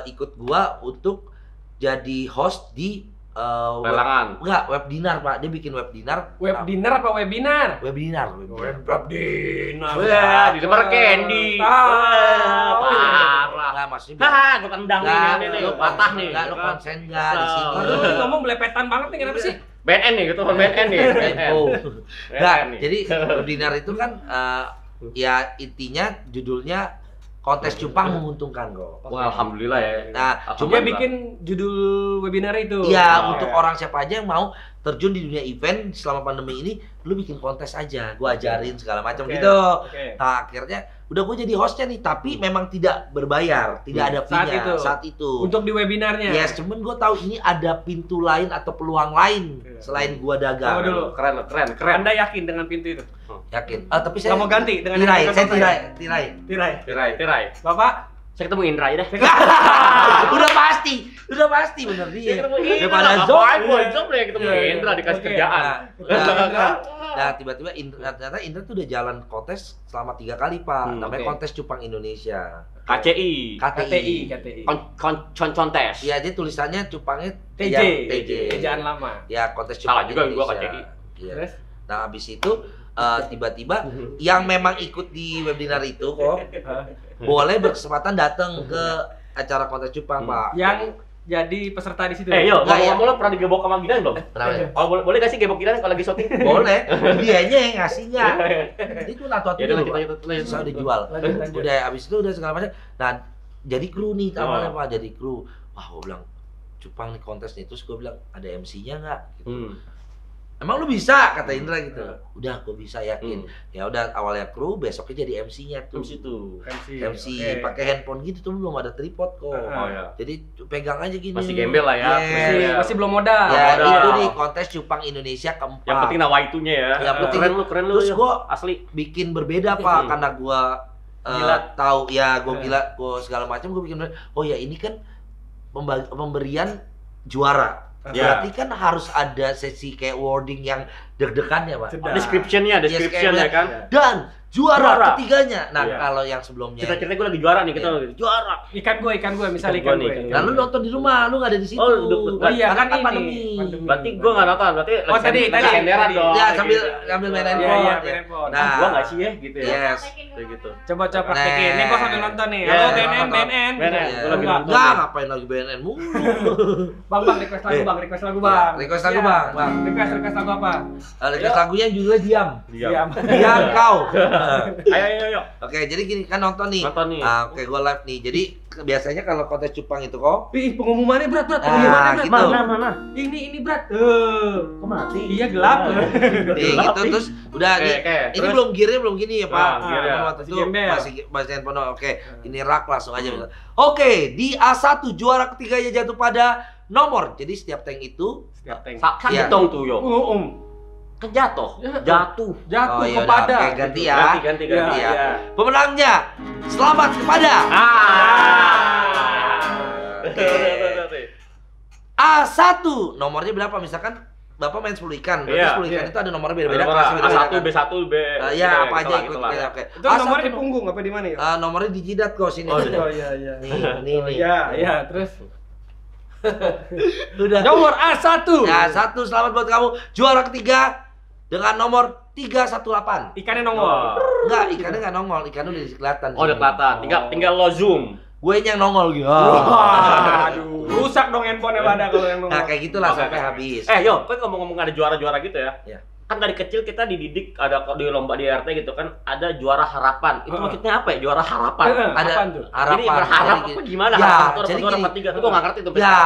ikut gua untuk jadi host di Lelangan. Enggak, webinar Pak. Dia bikin webinar. Webinar apa webinar? Webinar. Webinar. Wah, di depan Candy. Parah. Enggak maksudnya. Haha, gua tendang Nggak, nih, lu patah nih. Enggak, lu konsen enggak di sini. Aduh, lu ngomong belepetan banget nih, kenapa sih? BNN nih, gitu BNN nih. Oh. Nah, nih. jadi webinar itu kan ya intinya judulnya kontes cupang menguntungkan kok. Wah, alhamdulillah ya. Nah, Dia Alhamdulillah. bikin judul webinar itu. Iya, Oh, untuk iya. orang siapa aja yang mau terjun di dunia event selama pandemi ini, lu bikin kontes aja, gua ajarin segala macam Oke, gitu. oke. Nah, akhirnya udah gue jadi hostnya nih, tapi memang tidak berbayar, tidak ada Saat fee-nya itu. saat itu. Untuk di webinarnya. Yes, cuman gue tahu ini ada pintu lain atau peluang lain Iya. selain gua dagang. Tunggu dulu. Keren. Anda yakin dengan pintu itu? Yakin? Tapi saya Nggak mau ganti dengan tirai, yang saya konten? tirai. Tirai. Bapak? Saya ketemu Indra aja deh. udah pasti bener dia. Saya ketemu Indra. Daripada Ngapain Zoom. gua Zoom deh ketemu Iya, iya. Indra dikasih Oke. kerjaan. Nah, tiba-tiba ternyata Indra tuh udah jalan kontes selama 3 kali Pak. Namanya oke. kontes cupang Indonesia. KCI. KTI. Contes. Iya, dia tulisannya cupangnya TJ. TJ. Ejaan lama. Ya, kontes Salah cupang juga gua Indonesia. KCI. Iya. Terus? Nah, habis itu tiba-tiba yang memang ikut di webinar itu kok boleh berkesempatan datang ke acara kontes cupang, Pak. Yang jadi peserta di situ. Yo, Nggak, ya. ngomong-ngomong lo pernah digebok sama Ginan belum? Kenapa ya? Oh, boleh gak sih gebok Ginan kalau lagi syuting? Boleh, dianya yang ngasihnya. Itu nato Ya udah, lanjut. bisa dijual. Lanjut. Udah habis itu udah segala macam. Nah, jadi kru nih awalnya Pak, jadi kru. Wah, gue bilang cupang nih kontes nih. Terus gue bilang ada MC-nya nggak? Gitu. Emang lu bisa, kata Indra gitu. Udah, gue bisa yakin. Ya udah awalnya kru, besoknya jadi MC-nya tuh. MC Oke. pakai handphone gitu tuh, belum ada tripod kok. Oh ya. Jadi pegang aja gini. Masih gembel lah ya. Yes. Masih belum modal. Ya, modal. itu nih kontes cupang Indonesia keempat. Yang penting nawaitunya ya. Yang penting. Keren lu Terus ya. gua Asli. bikin berbeda Pak, karena gua Gila. tahu ya gua gila, gua segala macam gua bikin. Oh ya ini kan pemberian juara. Ya. Berarti kan harus ada sesi kayak wording yang deg-degan ya Pak. Sedap. Description-nya Yes, ya kan. Dan juara ketiganya. Nah, kalau yang sebelumnya Cerita-cerita gue lagi juara nih, kita lagi juara. Ikan gue, misalnya ikan gue. Nah, lu nonton di rumah, lu nggak ada di situ. Oh iya kan pandemi. Berarti gue nggak nonton, berarti tadi senderan dong. Ya, sambil main handphone. Iya, main handphone. Nah, gua nggak sih ya gitu ya. Yes. Kayak gitu. Coba praktekin. Nih gua sambil nonton nih. Iya, Halo nonton. BNN. Gua lagi nonton. Enggak, ngapain lagi BNN mulu. Bang, request lagu Bang. Request lagu, Bang. Request lagu apa? Request lagunya juga diam. Diam. Diam kau. Ayo. Oke, jadi gini kan nonton nih. Nonton nih. Oke, gua live nih. Jadi biasanya kalau kontes cupang itu kok. Ih, pengumumannya berat. Gitu. Mana? Ini berat. Kok mati? Iya gelap. Nih, gitu terus udah Oke. ini belum gearnya belum gini ya, Pak. gearnya. Waktu itu masih handphone. Oke, ini rak langsung aja. Oke, di A1 juara ketiganya jatuh pada nomor. Jadi setiap tank itu Sakit dong tuh, yo. Kan jatuh. Oh, iya, kepada. Oke, ganti ya. Ganti ya. Pemenangnya selamat kepada A1. Nomornya berapa? Misalkan Bapak main 10 ikan, berarti 10 ikan itu ada nomornya beda-beda. A1, B1, B. Ya, apa aja ikut. Oke. Itu nomornya di punggung apa di mana ya? Nomornya di jidat kok sini. Oh iya. Nih. Iya, terus Udah. nomor A1. Ya, 1 selamat buat kamu. Juara ketiga dengan nomor 318. Ikannya nongol. Enggak, ikannya enggak nongol, ikannya udah kelihatan. Oh, udah kelihatan. Tinggal lo zoom. Gue yang nongol gitu. Aduh, rusak dong handphonenya pada kalau yang nongol. Nah, kayak gitulah sampai habis. Yo, kan ngomong-ngomong ada juara-juara gitu ya. Iya. Kan dari kecil kita dididik ada di lomba di RT gitu kan ada juara harapan. Itu maksudnya apa ya? Juara harapan. Ada harapan. Jadi berharap apa gimana? Ya, Harapan jadi juara gini, 4 3 itu gua enggak ngerti tuh. Ya,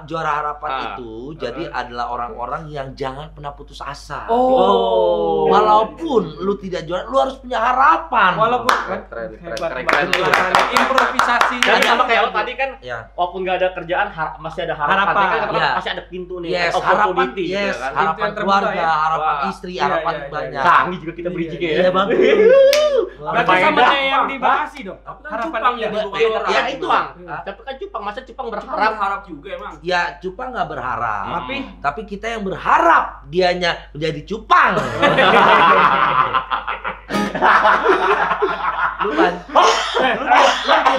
juara harapan itu jadi adalah orang-orang yang jangan pernah putus asa. Oh. Walaupun lu tidak juara, lu harus punya harapan. Walaupun keren. improvisasi. Jadi sama kayak lo tadi kan, Ya. walaupun nggak ada kerjaan masih ada harapan. Kan Ya. masih ada pintu nih. Yes, opportunity harapan, gitu yes, kan. harapan Pintu yang keluarga, terbuka ya. harapan Wah. istri, Iya, harapan iya, banyak. Canggih juga kita bridging ya. Iya, Bang. Berarti sama kayak yang di Bekasi dong. Harapan Cupang yang ya, di Ya, itu. Cupang. Tapi kan Cupang, masa Cupang berharap juga emang. Ya, cupang nggak berharap. Tapi Tapi kita yang berharap dianya menjadi cupang.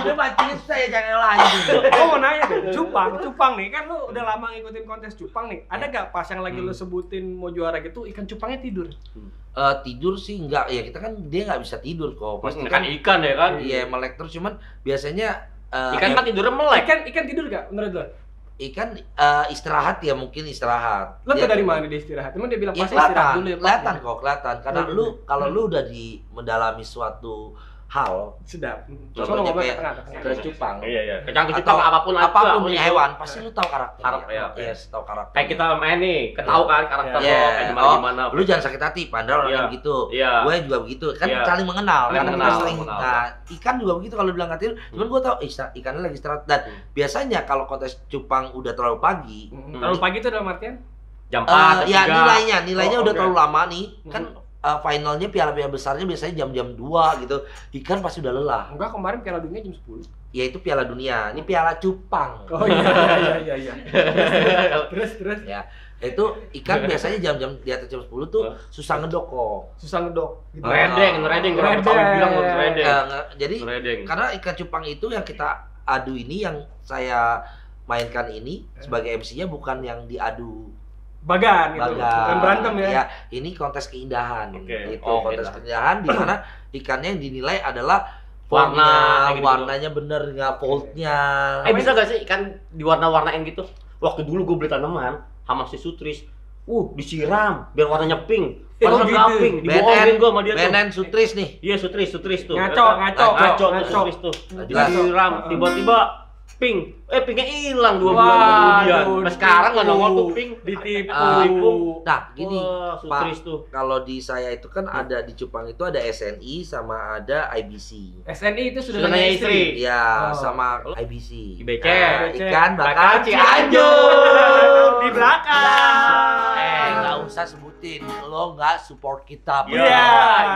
Lu mancing saya jangan lanjut. Gua mau nanya deh, cupang nih kan lu udah lama ngikutin kontes cupang nih. Ada gak pas yang lagi lu sebutin mau juara gitu ikan cupangnya tidur? Tidur sih enggak, ya kita kan dia nggak bisa tidur kok. Pasti kan ikan ya kan. Iya, melek terus, cuman biasanya Ikan kan tidurnya melek. Ikan tidur gak menurut lu? ikan istirahat ya, mungkin istirahat. Lu Dia- tuh dari mana dia istirahat? Emang dia bilang Ya pas istirahat dulu ya, Pak? kelihatan kok, kelihatan. Karena Hmm. lu kalau lu udah mendalami suatu hal, Sedap. contohnya ngomong kayak tengah-tengah. ke cupang. Iya. Kecang Atau Cupang apapun apapun itu. hewan, pasti lu tahu karakter. Harap, ya. Yes, tahu karakter. Kayak kita main nih, ketahu kan karakter lo Iya. kayak gimana. Lu jangan sakit hati, Pandra orang Iya. yang gitu. Iya. Gue juga begitu. Kan Iya. saling mengenal. Saling Karena kita mengenal, sering. mengenal. Nah, ikan juga begitu kalau bilang nggak tidur. Cuman gue tahu ikannya lagi istirahat. Dan biasanya kalau kontes cupang udah terlalu pagi, Terlalu pagi itu dalam artian? Jam 4, ya nilainya Oh, udah oke. terlalu lama nih. Kan finalnya piala-piala besarnya biasanya jam-jam 2 gitu. Ikan pasti udah lelah. Enggak, kemarin Piala Dunia jam 10. Ya itu piala dunia. Ini piala cupang. Oh iya. Terus. Ya, itu ikan biasanya jam-jam di atas jam 10 tuh susah ngedok kok. Susah ngedok. Gitu. Ngeredeng, orang tahu bilang ngeredeng. Jadi Ngeredeng. karena ikan cupang itu yang kita adu ini, yang saya mainkan ini sebagai MC-nya bukan yang diadu Bagan gitu. Bukan berantem ya. Ya, ini kontes keindahan. Oke. Itu Oh, kontes keindahan. keindahan di mana ikannya yang dinilai adalah Warna, kayak gitu. warnanya bener nggak foldnya. Bisa gak sih ikan diwarna-warnain gitu? Waktu dulu gue beli tanaman sama si Sutris, disiram biar warnanya pink. Padahal gitu. nggak pink, dibohongin gue sama dia tuh. BNN Sutris nih. Iya Sutris tuh. Ngaco. Tuh Sutris tuh. Disiram, tiba-tiba pink. Pinknya hilang 2 bulan kemudian. Nah, sekarang nggak nongol tuh pink. Ditipu. Nah, gini, Wah, Sutris Pak, tuh. kalau di saya itu kan ada di cupang itu ada SNI sama ada IBC. SNI itu sudah Sudah nanya nanya istri. istri. Ya, Oh. sama IBC. IBC. Nah, ikan bakal Bakal Cianjur. Di belakang. Nggak usah sebutin, lo nggak support kita. Bro. Iya.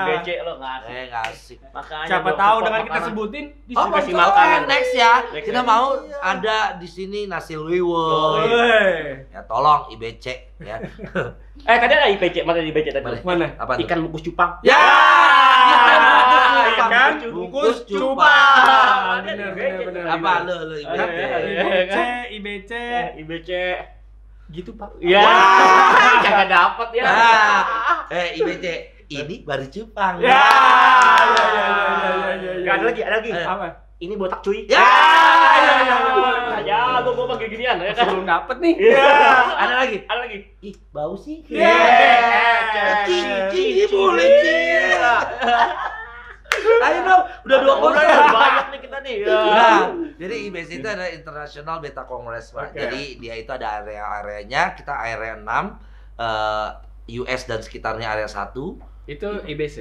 IBC lo nggak asik. Nggak asik. Makanya Siapa gua tahu support dengan kita makanan. sebutin Oh, Dikasih betul. makanan. Next ya. Next Kita ya. mau ada di sini nasi liwet. Woi. Ya tolong IBC ya. Tadi ada IBC, mana IBC tadi? Mana? Mana? Apa tuh? Ikan bungkus cupang. Ya. cupang. Bener. Apa lu IBC. Gitu, Pak. Iya. Kagak dapet ya. IBC ini baru cupang. Ya. Gak ada lagi. Apa? Ini botak cuy. Ya. Ya, gua pakai ginian ya kan. Belum dapet nih. Ada lagi. Ih, Bau sih. Cici boleh sih. Ayo dong, udah 2 banyak nih kita nih. Nah, jadi IBC itu ada International Beta Congress, Pak. Jadi dia itu ada area-areanya, kita area 6, US dan sekitarnya area 1. Itu IBC.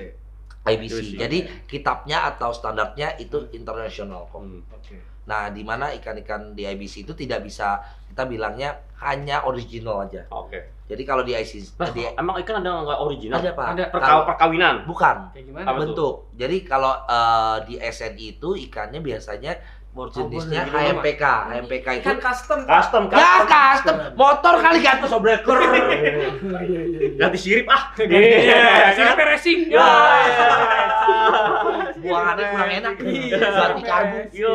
IBC. Jadi kitabnya atau standarnya itu internasional kok. Oke. Nah, di mana ikan-ikan di IBC itu tidak bisa kita bilangnya hanya original aja. Oke. Jadi kalau di IBC Emang ikan ada nggak original? ada, Pak. Ada. Perkawinan. Bukan. Kayak gimana? Apa tuh? Bentuk. Jadi kalau di SNI itu ikannya biasanya jenisnya gitu, HMPK itu Ikan custom. Custom. ya custom motor kali gantung sobreker. Ganti sirip ah. Sirip racing. Buangannya kurang enak. Ganti karbu. Yo.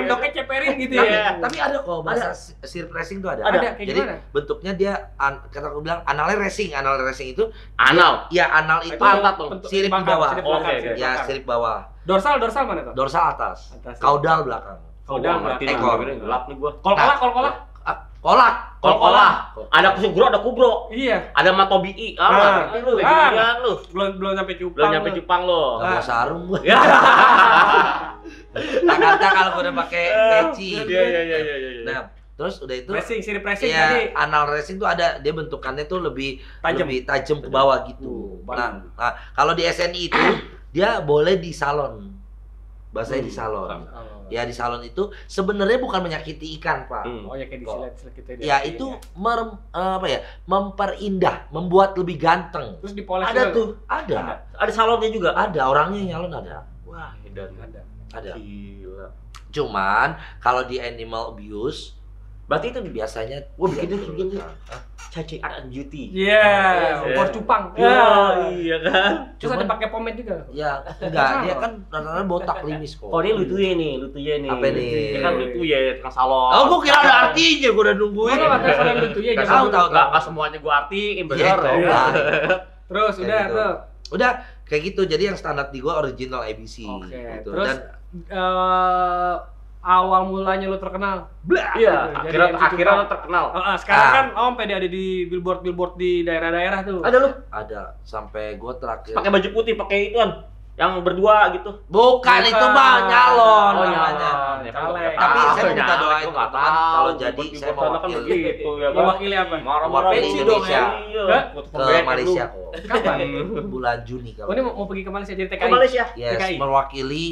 Doknya ceperin gitu ya. Tapi ada kok bahasa sirip racing tuh ada. Ada, kayak Jadi gimana? bentuknya dia kata aku bilang analnya racing. Anal racing itu Anal. ya anal itu Pantat dong. sirip di bawah. Oke. Ya sirip bawah. Dorsal mana tuh? Dorsal atas. Atas. Kaudal belakang. Kaudal ngerti ekor. gelap nih gua. Kolak. Kolak. Ada kubro, ada kubro. Iya. Ada matobii. Nah. Ngerti lu ginian lu. Belum sampai cupang. Belum nyampe cupang lo. Nggak bawa sarung gua. Ya. Jakarta kalau gua udah pakai peci. Iya. Nah, terus udah itu Sirip racing ya, tadi. anal racing tuh ada dia bentukannya tuh lebih tajam ke bawah gitu. Bang. Nah, kalau di SNI itu dia boleh di salon. Bahasanya di salon. Ya di salon itu sebenarnya bukan menyakiti ikan, Pak. Oh ya kayak di silet kita Ya itu memperindah, membuat lebih ganteng. Terus dipoles Ada juga. tuh, ada. Ada salonnya juga. Ada orangnya yang nyalon ada. Wah, edan. Ada. Gila. Cuman kalau di animal abuse Berarti itu biasanya Wah, bikin Caci Art and Beauty. Iya, ukur cupang. Iya kan. Terus ada pakai pomade juga. ya enggak, dia kan rata-rata botak limis kok. Oh, dia lutuye nih. Apa nih? Dia kan lutuye tukang salon. Oh, gua kira ada artinya, gua udah nungguin. Mana pakai salon itu ya? Tahu. Enggak semuanya gua artiin, bener. Iya. Terus Kayak udah gitu. tuh. Udah kayak gitu. Jadi yang standar di gua original ABC Oke. gitu. Terus Dan awal mulanya lu terkenal. Iya, Gitu. Jadi MC akhirnya cupang. lo terkenal. Sekarang kan sampai dia ada di billboard di daerah-daerah tuh. Ada lu ada sampai gua terakhir pakai baju putih, pakai ituan yang berdua gitu. bukan itu mah nyalon Oh, namanya. nyalon. Caleg. Tapi Ah, saya minta nyalek, doain gua nggak teman-teman tahu. kalau jadi Di saya sana kan mewakili begitu ya kan. Mewakili apa? Marah-marah Mewakili di Indonesia. Iya. ke Malaysia kok. Kapan? Bulan Juni Oh, kalau. ini mau pergi ke Malaysia jadi TKI. Ke Malaysia. Yes, TKI. mewakili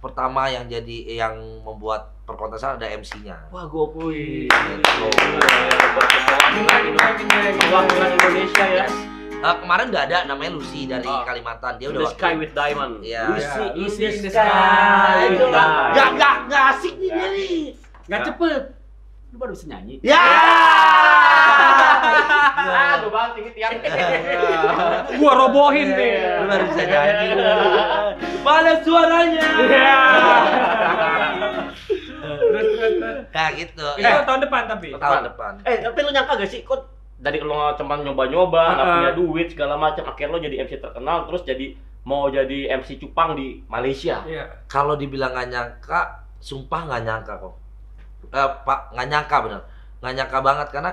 pertama yang membuat perkontesan ada MC-nya. Wah, gokil. Gitu. Perwakilan Indonesia ya. Kemarin udah ada namanya Lucy dari Kalimantan. Dia In udah the Sky with Diamond. Iya. Lucy in the Sky. Sky. Itu nggak asik nih dia nih. Nggak cepet. Lu baru bisa nyanyi. Ya. Gua banting tiang. Gua robohin nih. Lu baru bisa nyanyi. Mana suaranya? Terus. Nah gitu. Itu tahun depan tapi. Tahun depan. Tapi lu nyangka gak sih kok dari lo cuma nyoba-nyoba, nggak punya duit segala macam, akhirnya lo jadi MC terkenal, terus mau jadi MC cupang di Malaysia. Iya. Kalau dibilang nggak nyangka, sumpah nggak nyangka kok. Pak, nggak nyangka bener. Nggak nyangka banget karena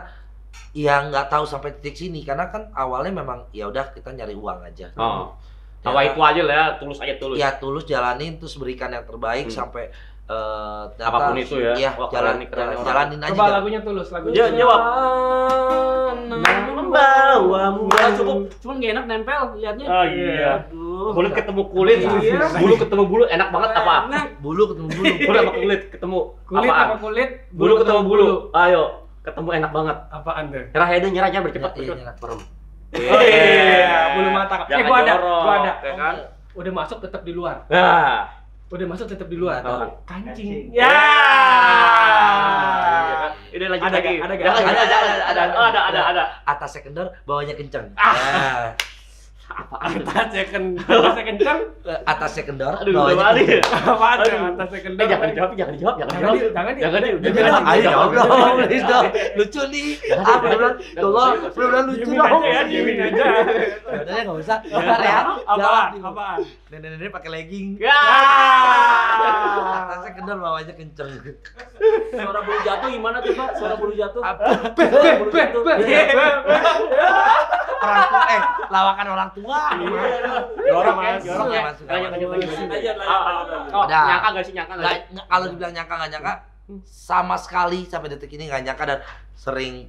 ya nggak tahu sampai titik sini karena kan awalnya memang ya udah kita nyari uang aja. Oh. Tawa itu aja lah ya, tulus aja tulus. Ya tulus jalanin terus berikan yang terbaik sampai apapun itu ya. Iya, Wah, keren nih, keren orang. jalanin aja. Coba lagunya Tulus, lagunya. Iya, jawab. Membawamu. Cuman gak enak nempel liatnya. Oh iya. Aduh. Kulit ketemu kulit, Iya. bulu ketemu bulu, enak banget apa? Enak. Bulu ketemu bulu. Kulit sama kulit ketemu. Kulit apaan? apa kulit? Bulu ketemu bulu. Ayo, ketemu enak banget. Apaan tuh? Nyerah ya, nyerahnya bercepat Iya, bercepat. nyerah. Merem. Oh iya, bulu mata. Jangan Gua ada, jorok, gua ada. ya kan? Udah masuk tetap di luar. Nah, Udah masuk tetap di luar. Apa? Kancing. ya. Ya. Ini lanjut Ada lagi. nggak? Ada nggak? Jangan, ada. Oh, ada. Atas sekunder, bawahnya kenceng. Ah. Atasnya kencang. Atasnya kendor, Aduh, bawahnya kali. Apaan ya? Atasnya kencang. Jangan dijawab. Jangan di. Ayo jawab dong, please dong. Lucu nih. Beneran, tolong, beneran lucu dong. Diemin aja. Udah ya nggak usah. Bentar ya. Apaan? Nenek-nenek pakai legging. Ya. Atasnya kendor, bawahnya kenceng. Suara bulu jatuh gimana tuh, Pak? Suara bulu jatuh. Bulu jatuh. Orang tua, lawakan orang tua. Jorok Mas, jorok ya. Masuk. Lanjut. Oh, Udah. nyangka nggak sih? Kalau dibilang nyangka nggak nyangka, sama sekali sampai detik ini nggak nyangka dan sering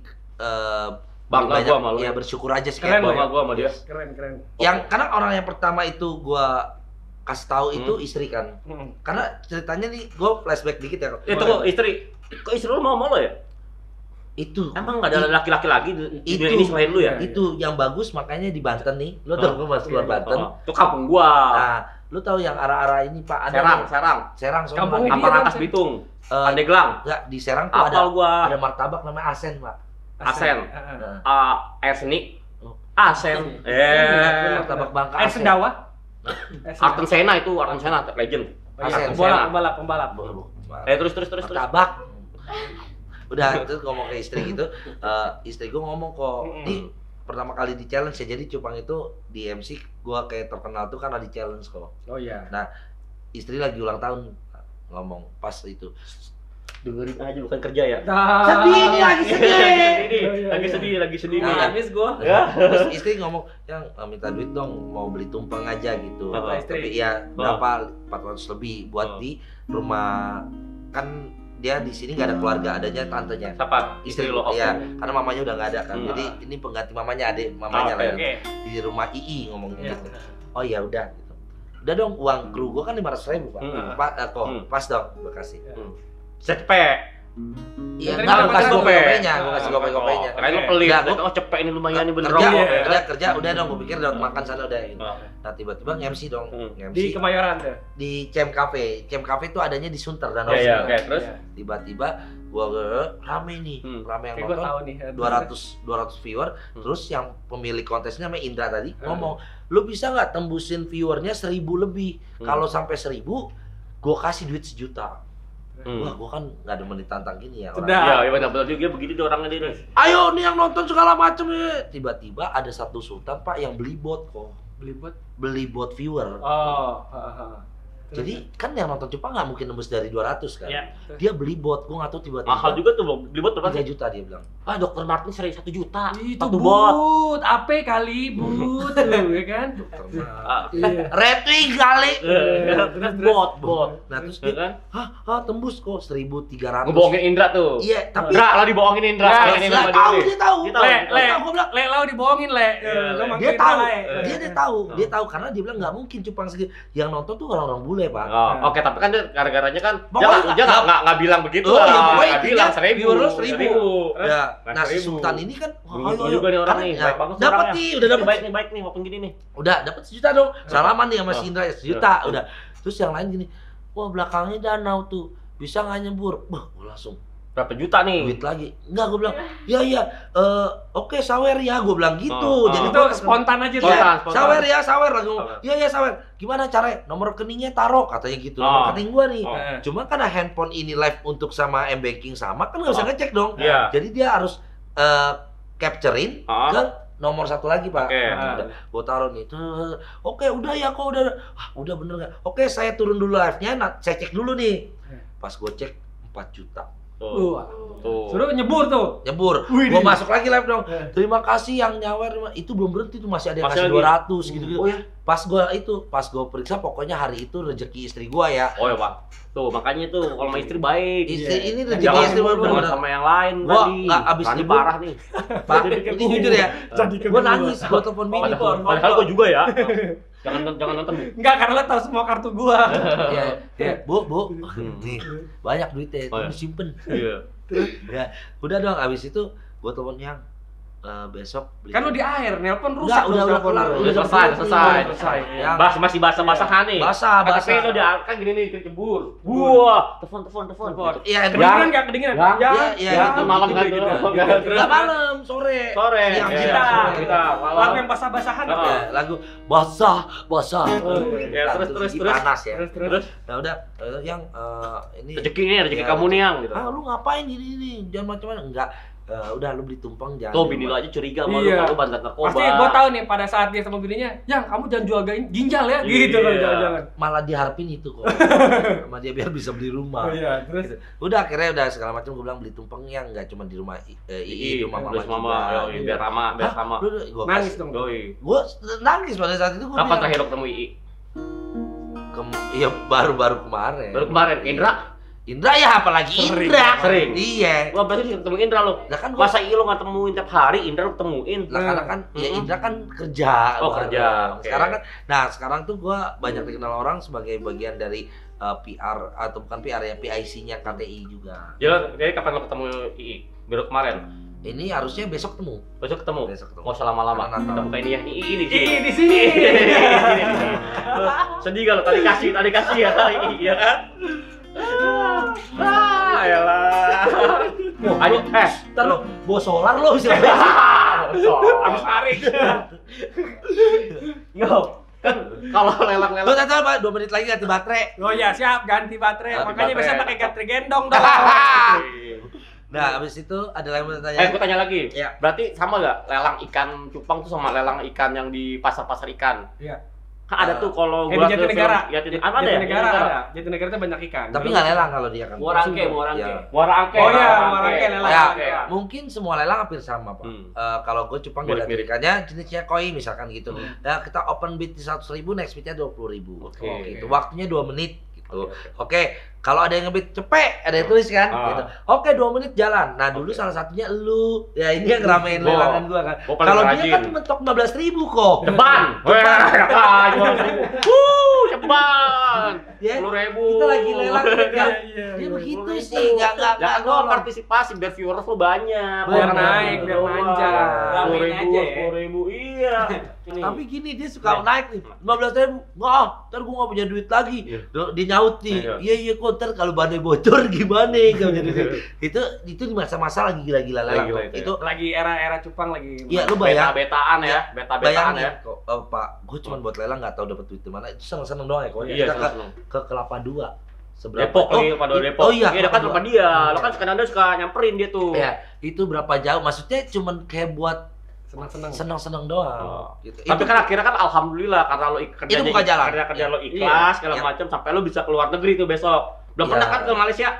Bangga gua sama lu. ya bersyukur aja sih Keren kayak Bangga gua sama dia. Keren. yang karena orang yang pertama itu gua kasih tahu itu istri kan. Karena ceritanya nih gua flashback dikit ya. Itu kok istri lu mau lo ya? Itu Emang nggak ada laki-laki lagi di Itu. dunia ini selain lu ya? itu yang bagus makanya di Banten nih. Lo tau gua masuk keluar Banten. Itu kampung gua. Nah, lu tahu yang arah-arah ini Pak ada nih. Serang. Serang Kampungnya soalnya. dia Apa atas kan, Bitung? Eh, Pandeglang. enggak di Serang tuh Apal gua. ada martabak namanya Asen, Pak. Asen. Nah, Air seni. Oh. Asen. martabak Bangka Air Asen. Sendawa. Arten Sena itu, Arten Sena legend. Asen. Pembalap. Terus. Martabak. Udah terus ngomong ke istri gitu, istri gue ngomong kok, ini pertama kali di challenge ya, jadi Cupang itu di MC gue kayak terkenal tuh karena di challenge kok. Oh iya. Nah istri lagi ulang tahun ngomong pas itu. Dengerin aja bukan kerja ya. Sedih ini lagi sedih. Lagi sedih nih. Nah, Habis gua. Ya. Terus istri ngomong, yang minta duit dong, mau beli tumpeng aja gitu. Apa istri? Tapi ya berapa 400 lebih buat di rumah, kan dia di sini nggak ada keluarga, adanya tantenya. Siapa? Istri lo. Iya, karena mamanya udah nggak ada kan. Jadi ini pengganti mamanya, adik mamanya lah. Oke. Di rumah II ngomongnya Iya. gitu. Oh ya udah gitu. Udah dong, uang kru gua kan 500.000 Pak. Pas dong, gua kasih. Cepet. Iya, Terima enggak gua kasih kasih. gopenya, gua kasih gopenya. Kirain lo pelit. Nggak, gua- Oh cepet ini lumayan nih bener. Kerja, udah dong, gua pikir udah makan sana udah gitu. Nah tiba-tiba nge-MC dong, Di nge-MC Kemayoran tuh. di Cem Cafe. Cem Cafe itu adanya di Sunter dan Iya, oke, terus Tiba-tiba gua rame nih, rame yang Kayak gua nonton. tahu nih. 200 viewer, terus yang pemilik kontesnya namanya Indra tadi ngomong, lu bisa nggak tembusin viewernya 1000 lebih? Kalau sampai 1000, gua kasih duit 1 juta. Wah, gua kan nggak demen ditantang gini ya. Sedap. Iya, benar juga begini dia orangnya dia. Ayo nih yang nonton segala macem ya. Tiba-tiba ada satu sultan Pak yang beli bot kok, beli bot viewer. Oh. Jadi kan yang nonton Cupang nggak mungkin nembus dari 200 kan? Iya. Dia beli bot, gua nggak tahu tiba-tiba. Mahal juga tuh, beli bot berapa 3 sih? juta dia bilang. Ah, Dokter Martin seri 1 juta. Itu Satu bot. but, AP kali but, tuh, ya kan? Iya. Rating kali. Terus bot. Nah terus Ya dia, kan? hah tembus kok 1.300. Ngebohongin Indra tuh. Iya, tapi Indra lah dibohongin Indra. Ya, Ngomongin dia sama tahu, dia. dia tahu. Dia tahu. Gua bilang, Le, lo dibohongin, Le. Lo dia manggilin tahu, Le. dia tahu karena dia bilang nggak mungkin Cupang segitu. Yang nonton tuh orang-orang bule Pak. Oh, oke, tapi kan dia gara-garanya kan Pokoknya dia nggak- nggak bilang begitu Oh, lah. iya, pokoknya Nggak intinya bilang 1000. viewer lo 1000. Ya, Nah, nah si 1000. Sultan ini kan, Begitu juga nih orang nih, baik banget dapat orangnya. nih, udah dapat, Baik nih, maupun gini nih. udah dapat 1 juta dong. Salaman nih sama si Oh. Indra ya 1 juta, udah. Terus yang lain gini, wah belakangnya danau tuh, bisa nggak nyebur? Wah, gua langsung Berapa juta nih? duit lagi. Enggak, gue bilang, iya, oke sawer ya, gue bilang gitu. Oh, oh. Jadi Itu gua spontan aja tuh. Iya, Spontan. sawer ya, sawer lagi ngomong. Sawer. Iya sawer. Gimana caranya? Nomor rekeningnya taruh katanya gitu. Nomor Oh. rekening gua nih. Oh. Cuma karena handphone ini live untuk sama M-Banking sama kan nggak bisa Oh. ngecek dong. Iya. Jadi dia harus capturein Oh. ke nomor satu lagi Pak. Oke. Udah, gua taruh nih. Oke, udah ya kok udah. Udah bener nggak? Oke, saya turun dulu live-nya. Saya cek dulu nih. Pas gua cek 4 juta. Wah. Tuh. Suruh nyebur tuh. Nyebur, Wih, gua nih. masuk lagi live dong. Eh. Terima kasih yang nyawer, itu belum berhenti tuh, masih ada yang Masih kasih lagi? 200 gitu-gitu. Oh ya? Pas gua periksa, pokoknya hari itu rezeki istri gua ya. Oh ya, Pak. Tuh, makanya tuh kalau sama istri baik. Istri Iya. ini rezeki Jangan istri gua jangan bener-bener. sama yang lain Gua tadi. nggak abis Rani libur. parah nih. Pak, ini jujur ya. Gua nangis, gua telepon bini. Padahal gua juga ya. Jangan nonton. Enggak, karena lo tahu semua kartu gua. Ya, Bu, nih banyak duitnya, Oh, iya. itu disimpen. Iya. Ya, udah dong, abis itu gua telepon yang besok beli. Kan lu di air, nelpon rusak. Udah kelar, udah selesai. Ya. Masih basah-basahan nih. Basah. Tapi lu kan gini nih kecebur. Wah, telepon. Iya, kedinginan enggak kedinginan? Ya, itu malam kan gitu. Enggak malam, sore. Yang kita malam. Lagu yang basah-basahan apa? Ya, lagu basah. Ya, terus. Panas ya. Terus. Nah, udah yang ini rezeki kamu nih yang gitu. Lu ngapain gini? Jangan macam-macam. Enggak. Udah lu beli tumpeng jangan. Tuh bini lu aja curiga sama lu kalau bandar narkoba. Pasti gua tahu nih pada saat dia sama bininya, "Yang kamu jangan jual ginjal ya." Gitu kalau jangan. Malah diharapin itu kok. Sama dia biar bisa beli rumah. Iya, terus udah akhirnya udah segala macam gua bilang beli tumpeng yang enggak cuma di rumah rumah mama. Biar sama. Nangis dong. Gua nangis pada saat itu gua. Kapan terakhir ketemu Ii? Iya baru kemarin. Indra ya apalagi Indra. Sering. Iya. Gua berarti ketemu Indra lo. Lah kan masa Ii lo nggak temuin tiap hari, Indra lo temuin. Lah karena kan ya Indra kan kerja. Kerja. Sekarang kan sekarang tuh gua banyak dikenal orang sebagai bagian dari PR atau bukan PR ya, PIC-nya KTI juga. Jadi kapan lo ketemu Ii? Baru kemarin. Ini harusnya besok ketemu. Besok ketemu. Mau lama-lama. Kita buka ini ya. Ii di sini. Sedih kalau tadi kasih ya iya kan? Ayolah. Ayo, ntar lu bawa solar lo bisa. Habis tarik. Yo, kan kalau lelang-lelang. Lu tahu Pak, 2 menit lagi ganti baterai. Oh ya, siap ganti baterai. Makanya biasa pakai baterai gendong dong. Nah, habis itu ada yang mau tanya. Aku tanya lagi. Ya. Berarti sama nggak lelang ikan cupang tuh sama lelang ikan yang di pasar-pasar ikan? Iya. Kan ada tuh kalau gua di Jatinegara. Jatinegara ada. Jatinegara tuh banyak ikan. Tapi nggak lelang kalau dia kan. Muarangke. Oh iya, Muarangke lelang. Ya, mungkin semua lelang hampir sama, Pak. Kalau gue cupang beda ikannya jenisnya koi misalkan gitu. Ya, kita open bid di 100.000, next bidnya 20.000. Gitu. Waktunya 2 menit gitu. Oke, kalau ada yang ngebid cepet, ada yang tulis kan gitu. Oke, 2 menit jalan. Nah, dulu salah satunya lu. Ya, ini yang ngeramein lelangan gua kan. Kalau dia kan mentok 15.000 kok. Ceban. Ceban. 10.000. Kita lagi lelang kan. Dia begitu sih, enggak gua partisipasi biar viewers lu banyak. Biar naik, biar lancar. 10.000, iya. Tapi gini dia suka naik nih 15.000. Ntar gua nggak punya duit lagi. Dia nyaut nih. Iya kok ntar kalau bannya bocor gimana kalau jadi itu di masa-masa lagi gila-gila lelang. Itu lagi era cupang lagi. Iya lu bayang. Beta-betaan ya. Beta-betaan ya. Kok Pak, gua cuma buat lelang nggak tahu dapat duit di mana. Itu seneng-seneng doang ya kok. Iya, kita ke Kelapa 2. Depok nih, pada Depok. Oh iya, dekat rumah dia. Lo kan kadang-kadang suka nyamperin dia tuh. Iya, itu berapa jauh? Maksudnya cuman kayak buat senang-senang doang. Gitu. Tapi kan akhirnya kan alhamdulillah karena lo kerja lo ikhlas segala macam sampai lo bisa keluar negeri tuh besok. Belum pernah kan ke Malaysia?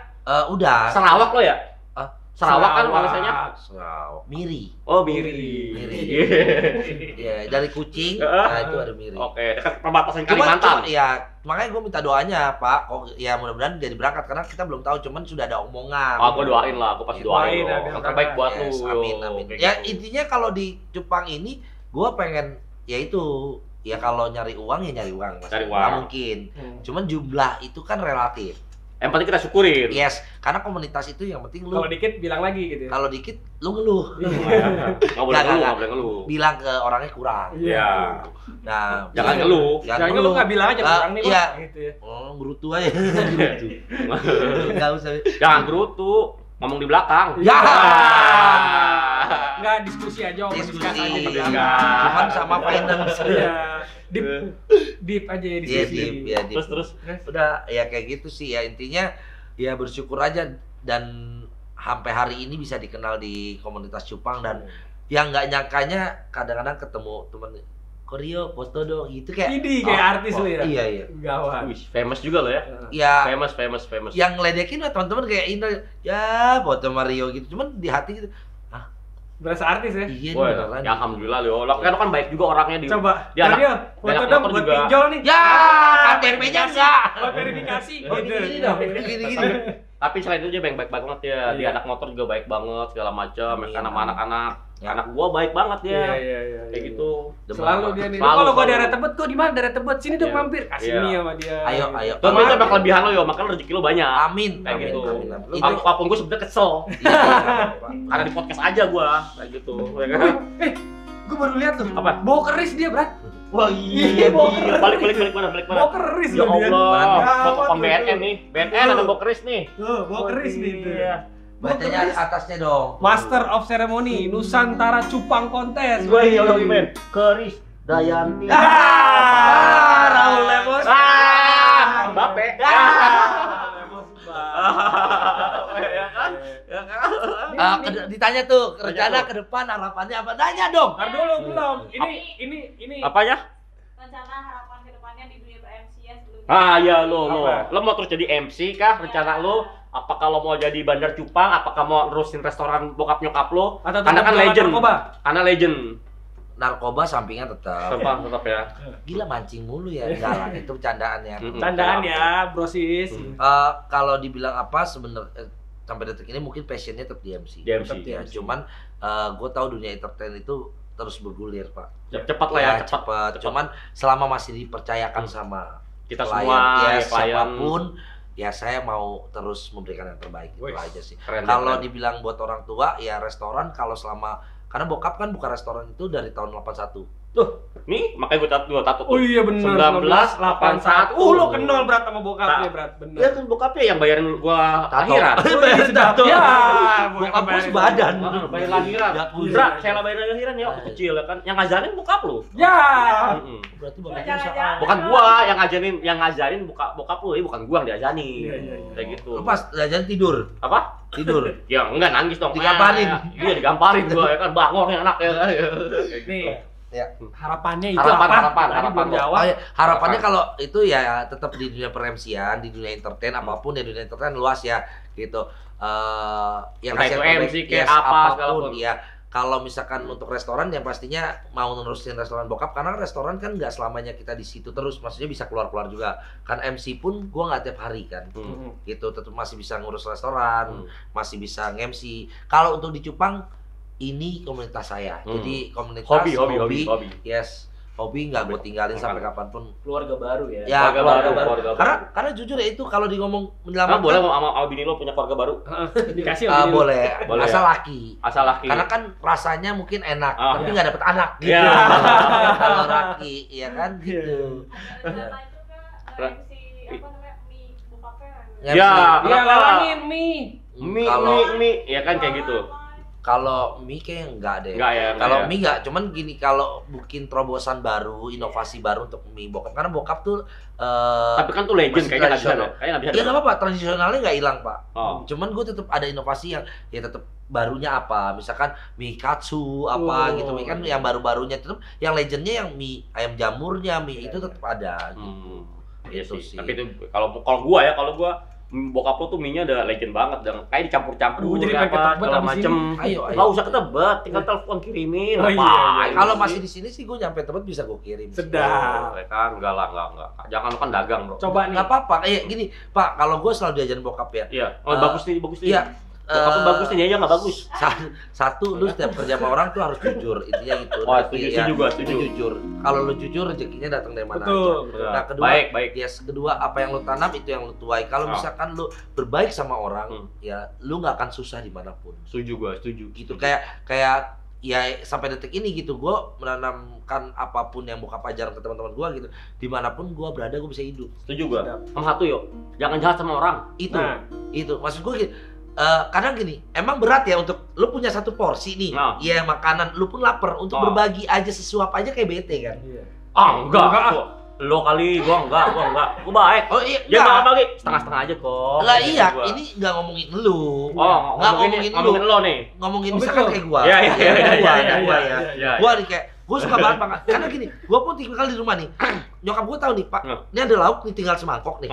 Udah. Sarawak lo ya? Sarawak kan Malaysianya? Sarawak. Miri. Oh, Miri. Iya, dari Kucing. Nah, itu ada Miri. Oke, dekat perbatasan Kalimantan. Iya, makanya gue minta doanya, Pak. Ya mudah-mudahan jadi berangkat karena kita belum tahu, cuman sudah ada omongan. Gue doain lah, gue pasti doain. Yang terbaik buat lu. Amin. Ya intinya kalau di Cupang ini gue pengen ya kalau nyari uang ya nyari uang, Mas. Nggak mungkin. Cuman jumlah itu kan relatif. Yang penting kita syukurin. Yes, karena komunitas itu yang penting lu. Kalau dikit bilang lagi gitu ya. Kalau dikit lu ngeluh. Nggak boleh ngeluh. Bilang ke orangnya kurang. Iya. Nah, jangan ngeluh. Jangan ngeluh, nggak bilang aja kurang nih, iya. gitu ya. Gerutu aja. Gerutu. Enggak usah. Jangan gerutu, ngomong di belakang. Ya. Nggak diskusi aja, diskusi aja. Cuman sama finance. Iya. Deep aja ya diskusi. Iya, deep. Terus. Udah ya kayak gitu sih ya, intinya ya bersyukur aja dan sampai hari ini bisa dikenal di komunitas Cupang dan yang nggak nyangkanya kadang-kadang ketemu temen Korio foto dong gitu kayak artis lu ya. Iya. Gawat. Famous juga lo ya. Iya. Famous. Yang ngeledekin teman-teman kayak Indra ya foto Mario gitu. Cuman di hati gitu. Berasa artis ya? Iya, ya alhamdulillah lo kan baik juga orangnya di. Coba. Dia foto dong buat pinjol nih. Ya, KTP-nya enggak. Buat verifikasi. Gini dong. Gini. Tapi selain itu dia baik banget ya. Dia anak motor juga baik banget segala macam, sama anak-anak. Anak gua baik banget dia. Iya. Kayak gitu. Selalu dia nih. Selalu, Kalau gua selalu. daerah Tebet, kok di mana daerah Tebet? Sini dong Iya. mampir. Kasih Iya. mie sama dia. Ayo. Tapi itu emang kelebihan lo yo, makanya rezeki lo banyak. Amin. Kayak Amin. gitu. Amin. Lu- Itu Walaupun gua sebenarnya kesel. iya, Karena di podcast aja gua kayak gitu. Ya kan? Gua baru lihat tuh. Apa? Bau keris dia, Brat. Wah Iya, bau keris. balik mana? Bau keris Ya loh dia. Allah, Gawat mau ke lu BNN tuh. nih. BNN ada bau keris nih. Tuh, bau keris nih tuh. Iya. bacanya atasnya dong. Master of Ceremony Nusantara Cupang Kontes. Gue iya men. Keris Dayanti. Raul Lemos. Mbappe. Ya kan? Ditanya tuh rencana ke depan harapannya apa? Nanya dong. Ntar dulu belum. Ini Apanya? Rencana harapan kedepannya di dunia per-MC-an sebelumnya. Iya lo Apa? mau terus jadi MC kah rencana lo? Apakah lo mau jadi bandar cupang? Apakah mau nerusin restoran bokap nyokap lo? atau Karena kan jualan legend. narkoba? Karena legend. Narkoba sampingnya tetap. Tetap ya. Gila mancing mulu ya. Enggak lah, itu bercandaan ya. Candaan ya, brosis. Kalau dibilang apa sebenarnya sampai detik ini mungkin passionnya tetap di MC. Di MC. Ya, cuman gue tahu dunia entertain itu terus bergulir, Pak. Cepat lah ya, cepat. Cuman selama masih dipercayakan sama Kita klien, semua ya, ya, klien. siapapun, ya saya mau terus memberikan yang terbaik itu Wih, aja sih. keren, Kalau keren. dibilang buat orang tua, ya restoran kalau selama karena bokap kan buka restoran itu dari tahun 81. Nih, makanya gue tato Oh tuh. iya benar. 1981. Lo kenal Brat sama bokapnya, Brat. Iya Bener. kan bokapnya yang bayarin gua Tato. lahiran. Bayarin tato. Ya, Bokap gua sebadan. Bayar lahiran. Ya, Bra, saya lah bayar lahiran ya waktu kecil ya kan. Yang ngajarin bokap lu. Ya. Berarti bokapnya Jangan-jangan. usaha. Bukan gua yang ngajarin bokap lu, bukan gua yang diajarin. Iya. Kayak gitu. Lu pas jajan tidur. Apa? Tidur. Ya enggak nangis dong. Digamparin. Iya, digamparin gua ya kan bangor yang anak ya kan. Nih, Ya. harapannya itu Harapan, apa? Tadi harapan. belum jawab. Oh, ya. Harapannya kalau itu ya tetap di dunia per-MC-an, di dunia entertain apapun ya dunia entertain luas ya gitu. Yang Entah itu terbaik, MC kayak apa, segala pun. ya. Kalau misalkan untuk restoran yang pastinya mau nerusin restoran bokap karena restoran kan nggak selamanya kita di situ terus, maksudnya bisa keluar-keluar juga. Kan MC pun gua nggak tiap hari kan. Gitu tetap masih bisa ngurus restoran, masih bisa nge-MC. Kalau untuk di Cupang ini komunitas saya. Jadi komunitas Hobi. Yes, hobi nggak gue tinggalin sampai kapanpun. Keluarga baru ya. Ya, keluarga baru. keluarga Karena jujur ya itu kalau di ngomong Kamu menyelamatkan boleh sama bini lo punya keluarga baru? Dikasih boleh. Boleh Asal ya? laki. Asal laki. Karena kan rasanya mungkin enak, Ah. tapi nggak dapet anak gitu. Ya. Kalau laki, ya kan gitu. Rencana itu kan MC apa namanya mie bokapnya. Ya, Ya, Iya, kenapa? lalangin mie. Mie, ya kan kayak gitu. Kalau mie kayak enggak deh. Enggak ya, enggak Kalau ya. mie enggak, cuman gini kalau bikin terobosan baru, inovasi baru untuk mie bokap. Karena bokap tuh Tapi kan tuh legend masih kayaknya nggak bisa tradisional. deh. Kayaknya nggak bisa. Ya deh. nggak apa-apa, tradisionalnya nggak hilang Pak. Oh. Cuman gue tetap ada inovasi yang ya tetap barunya apa, misalkan mie katsu apa Oh. gitu, kan yang baru-barunya tetap, yang legendnya yang mie ayam jamurnya, mie itu tetap ada. Gitu. Iya Itu sih. sih. Tapi itu kalau gua bokap lo tuh mie-nya udah legend banget dan kayak dicampur-campur Jadi pengen ke apa Tebet segala abis macem. Ayo. Nggak usah ke Tebet, tinggal telepon kirimin. Oh, iya, Apa? iya. Kalau masih di sini sih gue nyampe tempat bisa gue kirim. Sedap. Ya kan enggak lah, enggak. Jangan lo kan dagang, Bro. Coba nih. Nggak apa-apa. Gini Pak, kalau gue selalu diajarin bokap ya. Iya. Oh, bagus nih. Iya. Bokap lo bagus nih, dia nggak bagus. Satu, lu setiap kerja sama orang tuh harus jujur, intinya gitu. Oh, setuju gua, setuju. Lu jujur. Kalau lu jujur, rezekinya datang dari mana Betul. aja. Nah, kedua, baik. kedua apa yang lu tanam itu yang lu tuai. Kalau Oh. misalkan lu berbaik sama orang, ya lu nggak akan susah dimanapun. Setuju gua, setuju. Gitu kayak ya sampai detik ini gitu, gue menanamkan apapun yang bokap ajaran ke teman-teman gue gitu, dimanapun gue berada gue bisa hidup. Setuju gua. Sama satu yuk, jangan jahat sama orang. Itu, Nah. itu maksud gue gini. Kadang gini, emang berat ya untuk lu punya satu porsi nih, Nah. ya makanan, lu pun lapar untuk berbagi aja sesuap aja kayak bete kan? Enggak. Enggak. Lo kali, gua enggak. Gua baik. Oh iya, Dia enggak. bagi setengah-setengah aja kok. Lah iya, Gua. ini nggak ngomongin lu, Oh, nggak ngomongin lo nih. ngomongin Oh, misalkan betul. kayak gua, Iya, iya, iya, Gua, iya, gua iya, ya, iya. gua nih kayak, gua suka banget makan, karena gini, gua pun tipikal di rumah nih, nyokap gua tahu nih Pak, ini ada lauk nih tinggal semangkok nih,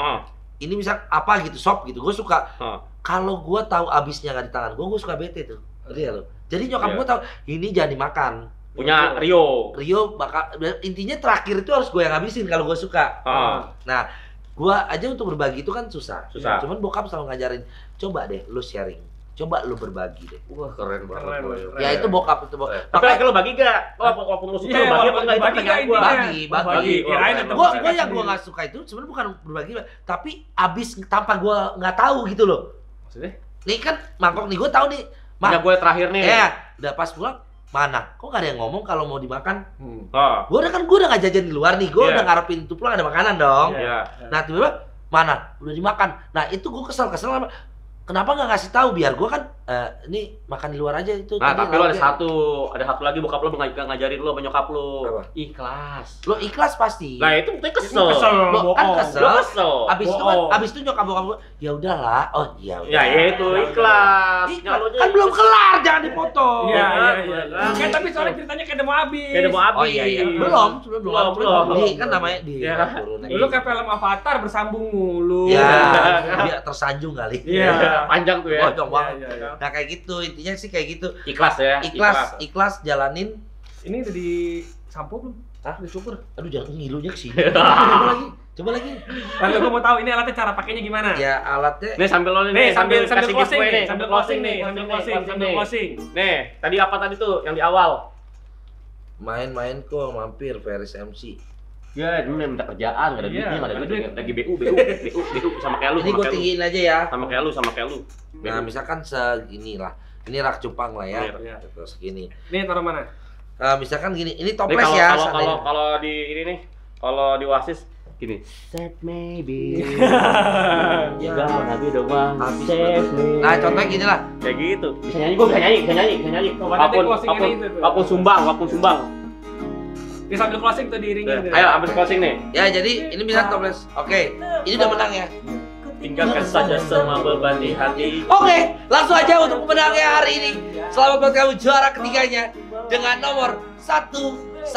ini misal apa gitu, sop gitu, gua suka. Kalau gua tahu abisnya nggak di tangan gua suka bete tuh, ngerti ya lo? Jadi nyokap Iya. gua tahu ini jangan dimakan. Punya Rio. Bakal intinya terakhir itu harus gue yang habisin kalau gue suka. Nah, gue aja untuk berbagi itu kan susah. Susah. Cuman bokap selalu ngajarin, coba deh lu sharing. Coba lu berbagi deh. Wah, keren banget. Keren. Ya itu bokap. Tapi kalau bagi gak? Walaupun lu suka Iya, lu bagi apa walaupun enggak itu bagi pertanyaan gua. Bagi. Kirain tetep Gua suka yang gua sendiri. nggak suka itu sebenarnya bukan berbagi, tapi abis tanpa gua nggak tahu gitu loh. Maksudnya? Nih kan mangkok nih gua tahu nih. Nah, gue terakhir nih. Ya, udah pas pulang mana? Kok gak ada yang ngomong kalau mau dimakan? Oh. Gua udah nggak jajan di luar nih. Gua Iya. udah ngarepin itu pulang ada makanan dong. Iya. Nah tiba-tiba mana? Udah dimakan. Nah itu gua kesel. Kenapa nggak ngasih tahu biar gua kan ini makan di luar aja itu. Nah, tadi tapi lo ada lauknya. satu lagi bokap lo ngajarin lo sama nyokap lo. Apa? Ikhlas. Lo ikhlas pasti. Nah, itu buktinya kesel. Lo kan kesel. Lo kesel. Abis itu nyokap bokap gua, ya udahlah. Oh iya. Ya, itu ikhlas. Ikhlas. Kan belum kelar, jangan dipotong. Iya. Kan? Kayak tapi soalnya ceritanya kayak udah mau habis. Kayak udah mau habis. Oh iya. Belum. Belum. Di kan namanya di. Ya. Dulu kayak film Avatar bersambung mulu. Ya, dia tersanjung kali. Iya. Panjang tuh ya. Pojok banget. Iya. Nah kayak gitu, intinya sih kayak gitu. Ikhlas ya. Ikhlas jalanin. Ini udah di sampo belum? Hah? Di super. Aduh jangan ngilunya ke sini. Iya. Coba lagi. Lalu gue mau tahu ini alatnya cara pakainya gimana? Ya alatnya Nih sambil lo Nih sambil kasih closing giveaway nih, sambil closing nih, sambil closing. Nih, tadi apa tadi tuh yang di awal? main-main kok mampir Ferris MC. Ya, ini minta kerjaan, enggak ada Iya, duitnya, enggak ada ada duit. Lagi BU sama kayak lu, Ini gue tinggiin aja ya. Sama kayak lu. Nah misalkan segini lah. Ini rak cupang lah ya. Iya. Terus segini. Nih taruh mana? Misalkan gini, ini Nih toples ya. kalau di ini nih, kalau di Oasis gini. Save maybe. Ya, Nabi doang. habis Save banget. me. Nah contohnya gini lah. Kayak gitu. Bisa nyanyi, gua bisa nyanyi. Coba nanti closing-nya itu tuh. Wapun sumbang. Dia sambil closing tuh diiringin. Ayo, habis closing nih. Ya jadi ini bisa toples. Oke, ini udah menang ya. Tinggalkan saja semua beban di hati. Oke, langsung aja untuk pemenangnya hari ini. Selamat buat kamu juara ketiganya dengan nomor 116.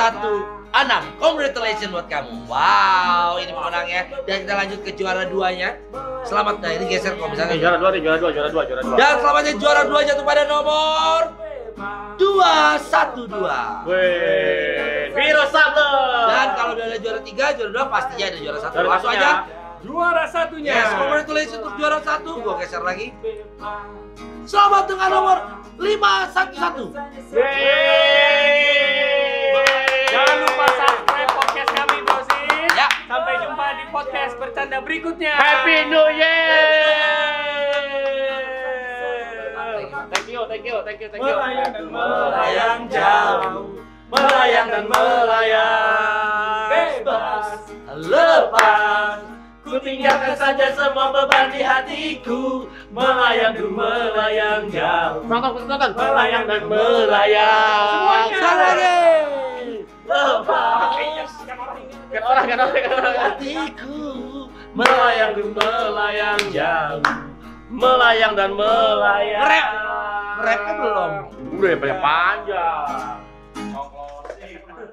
Congratulations buat kamu. Wow, ini pemenangnya. Dan kita lanjut ke juara 2-nya. Selamat. Nah, ini geser kalau misalnya. Juara dua. Dan selamanya juara 2 jatuh pada nomor 212. Wih, Viro Sabler. Dan kalau udah ada juara 3, juara 2 pastinya ada juara 1. Juara Langsung satunya. aja. Juara satunya. Yes, congratulations untuk juara 1. Gua geser lagi. Selamat dengan nomor 511. Jangan lupa subscribe podcast kami, Brosis. Ya. Sampai jumpa di podcast bercanda berikutnya. Happy New Year. Thank you. Melayang dan melayang jauh, melayang dan melayang bebas, lepas. Ku tinggalkan saja semua beban di hatiku, melayang jauh, Melayang dan melayang. Sekali lagi. lepas. Kan orang. Hatiku Melayang jauh. Melayang dan melayang. Rapnya belum. Udah yang panjang.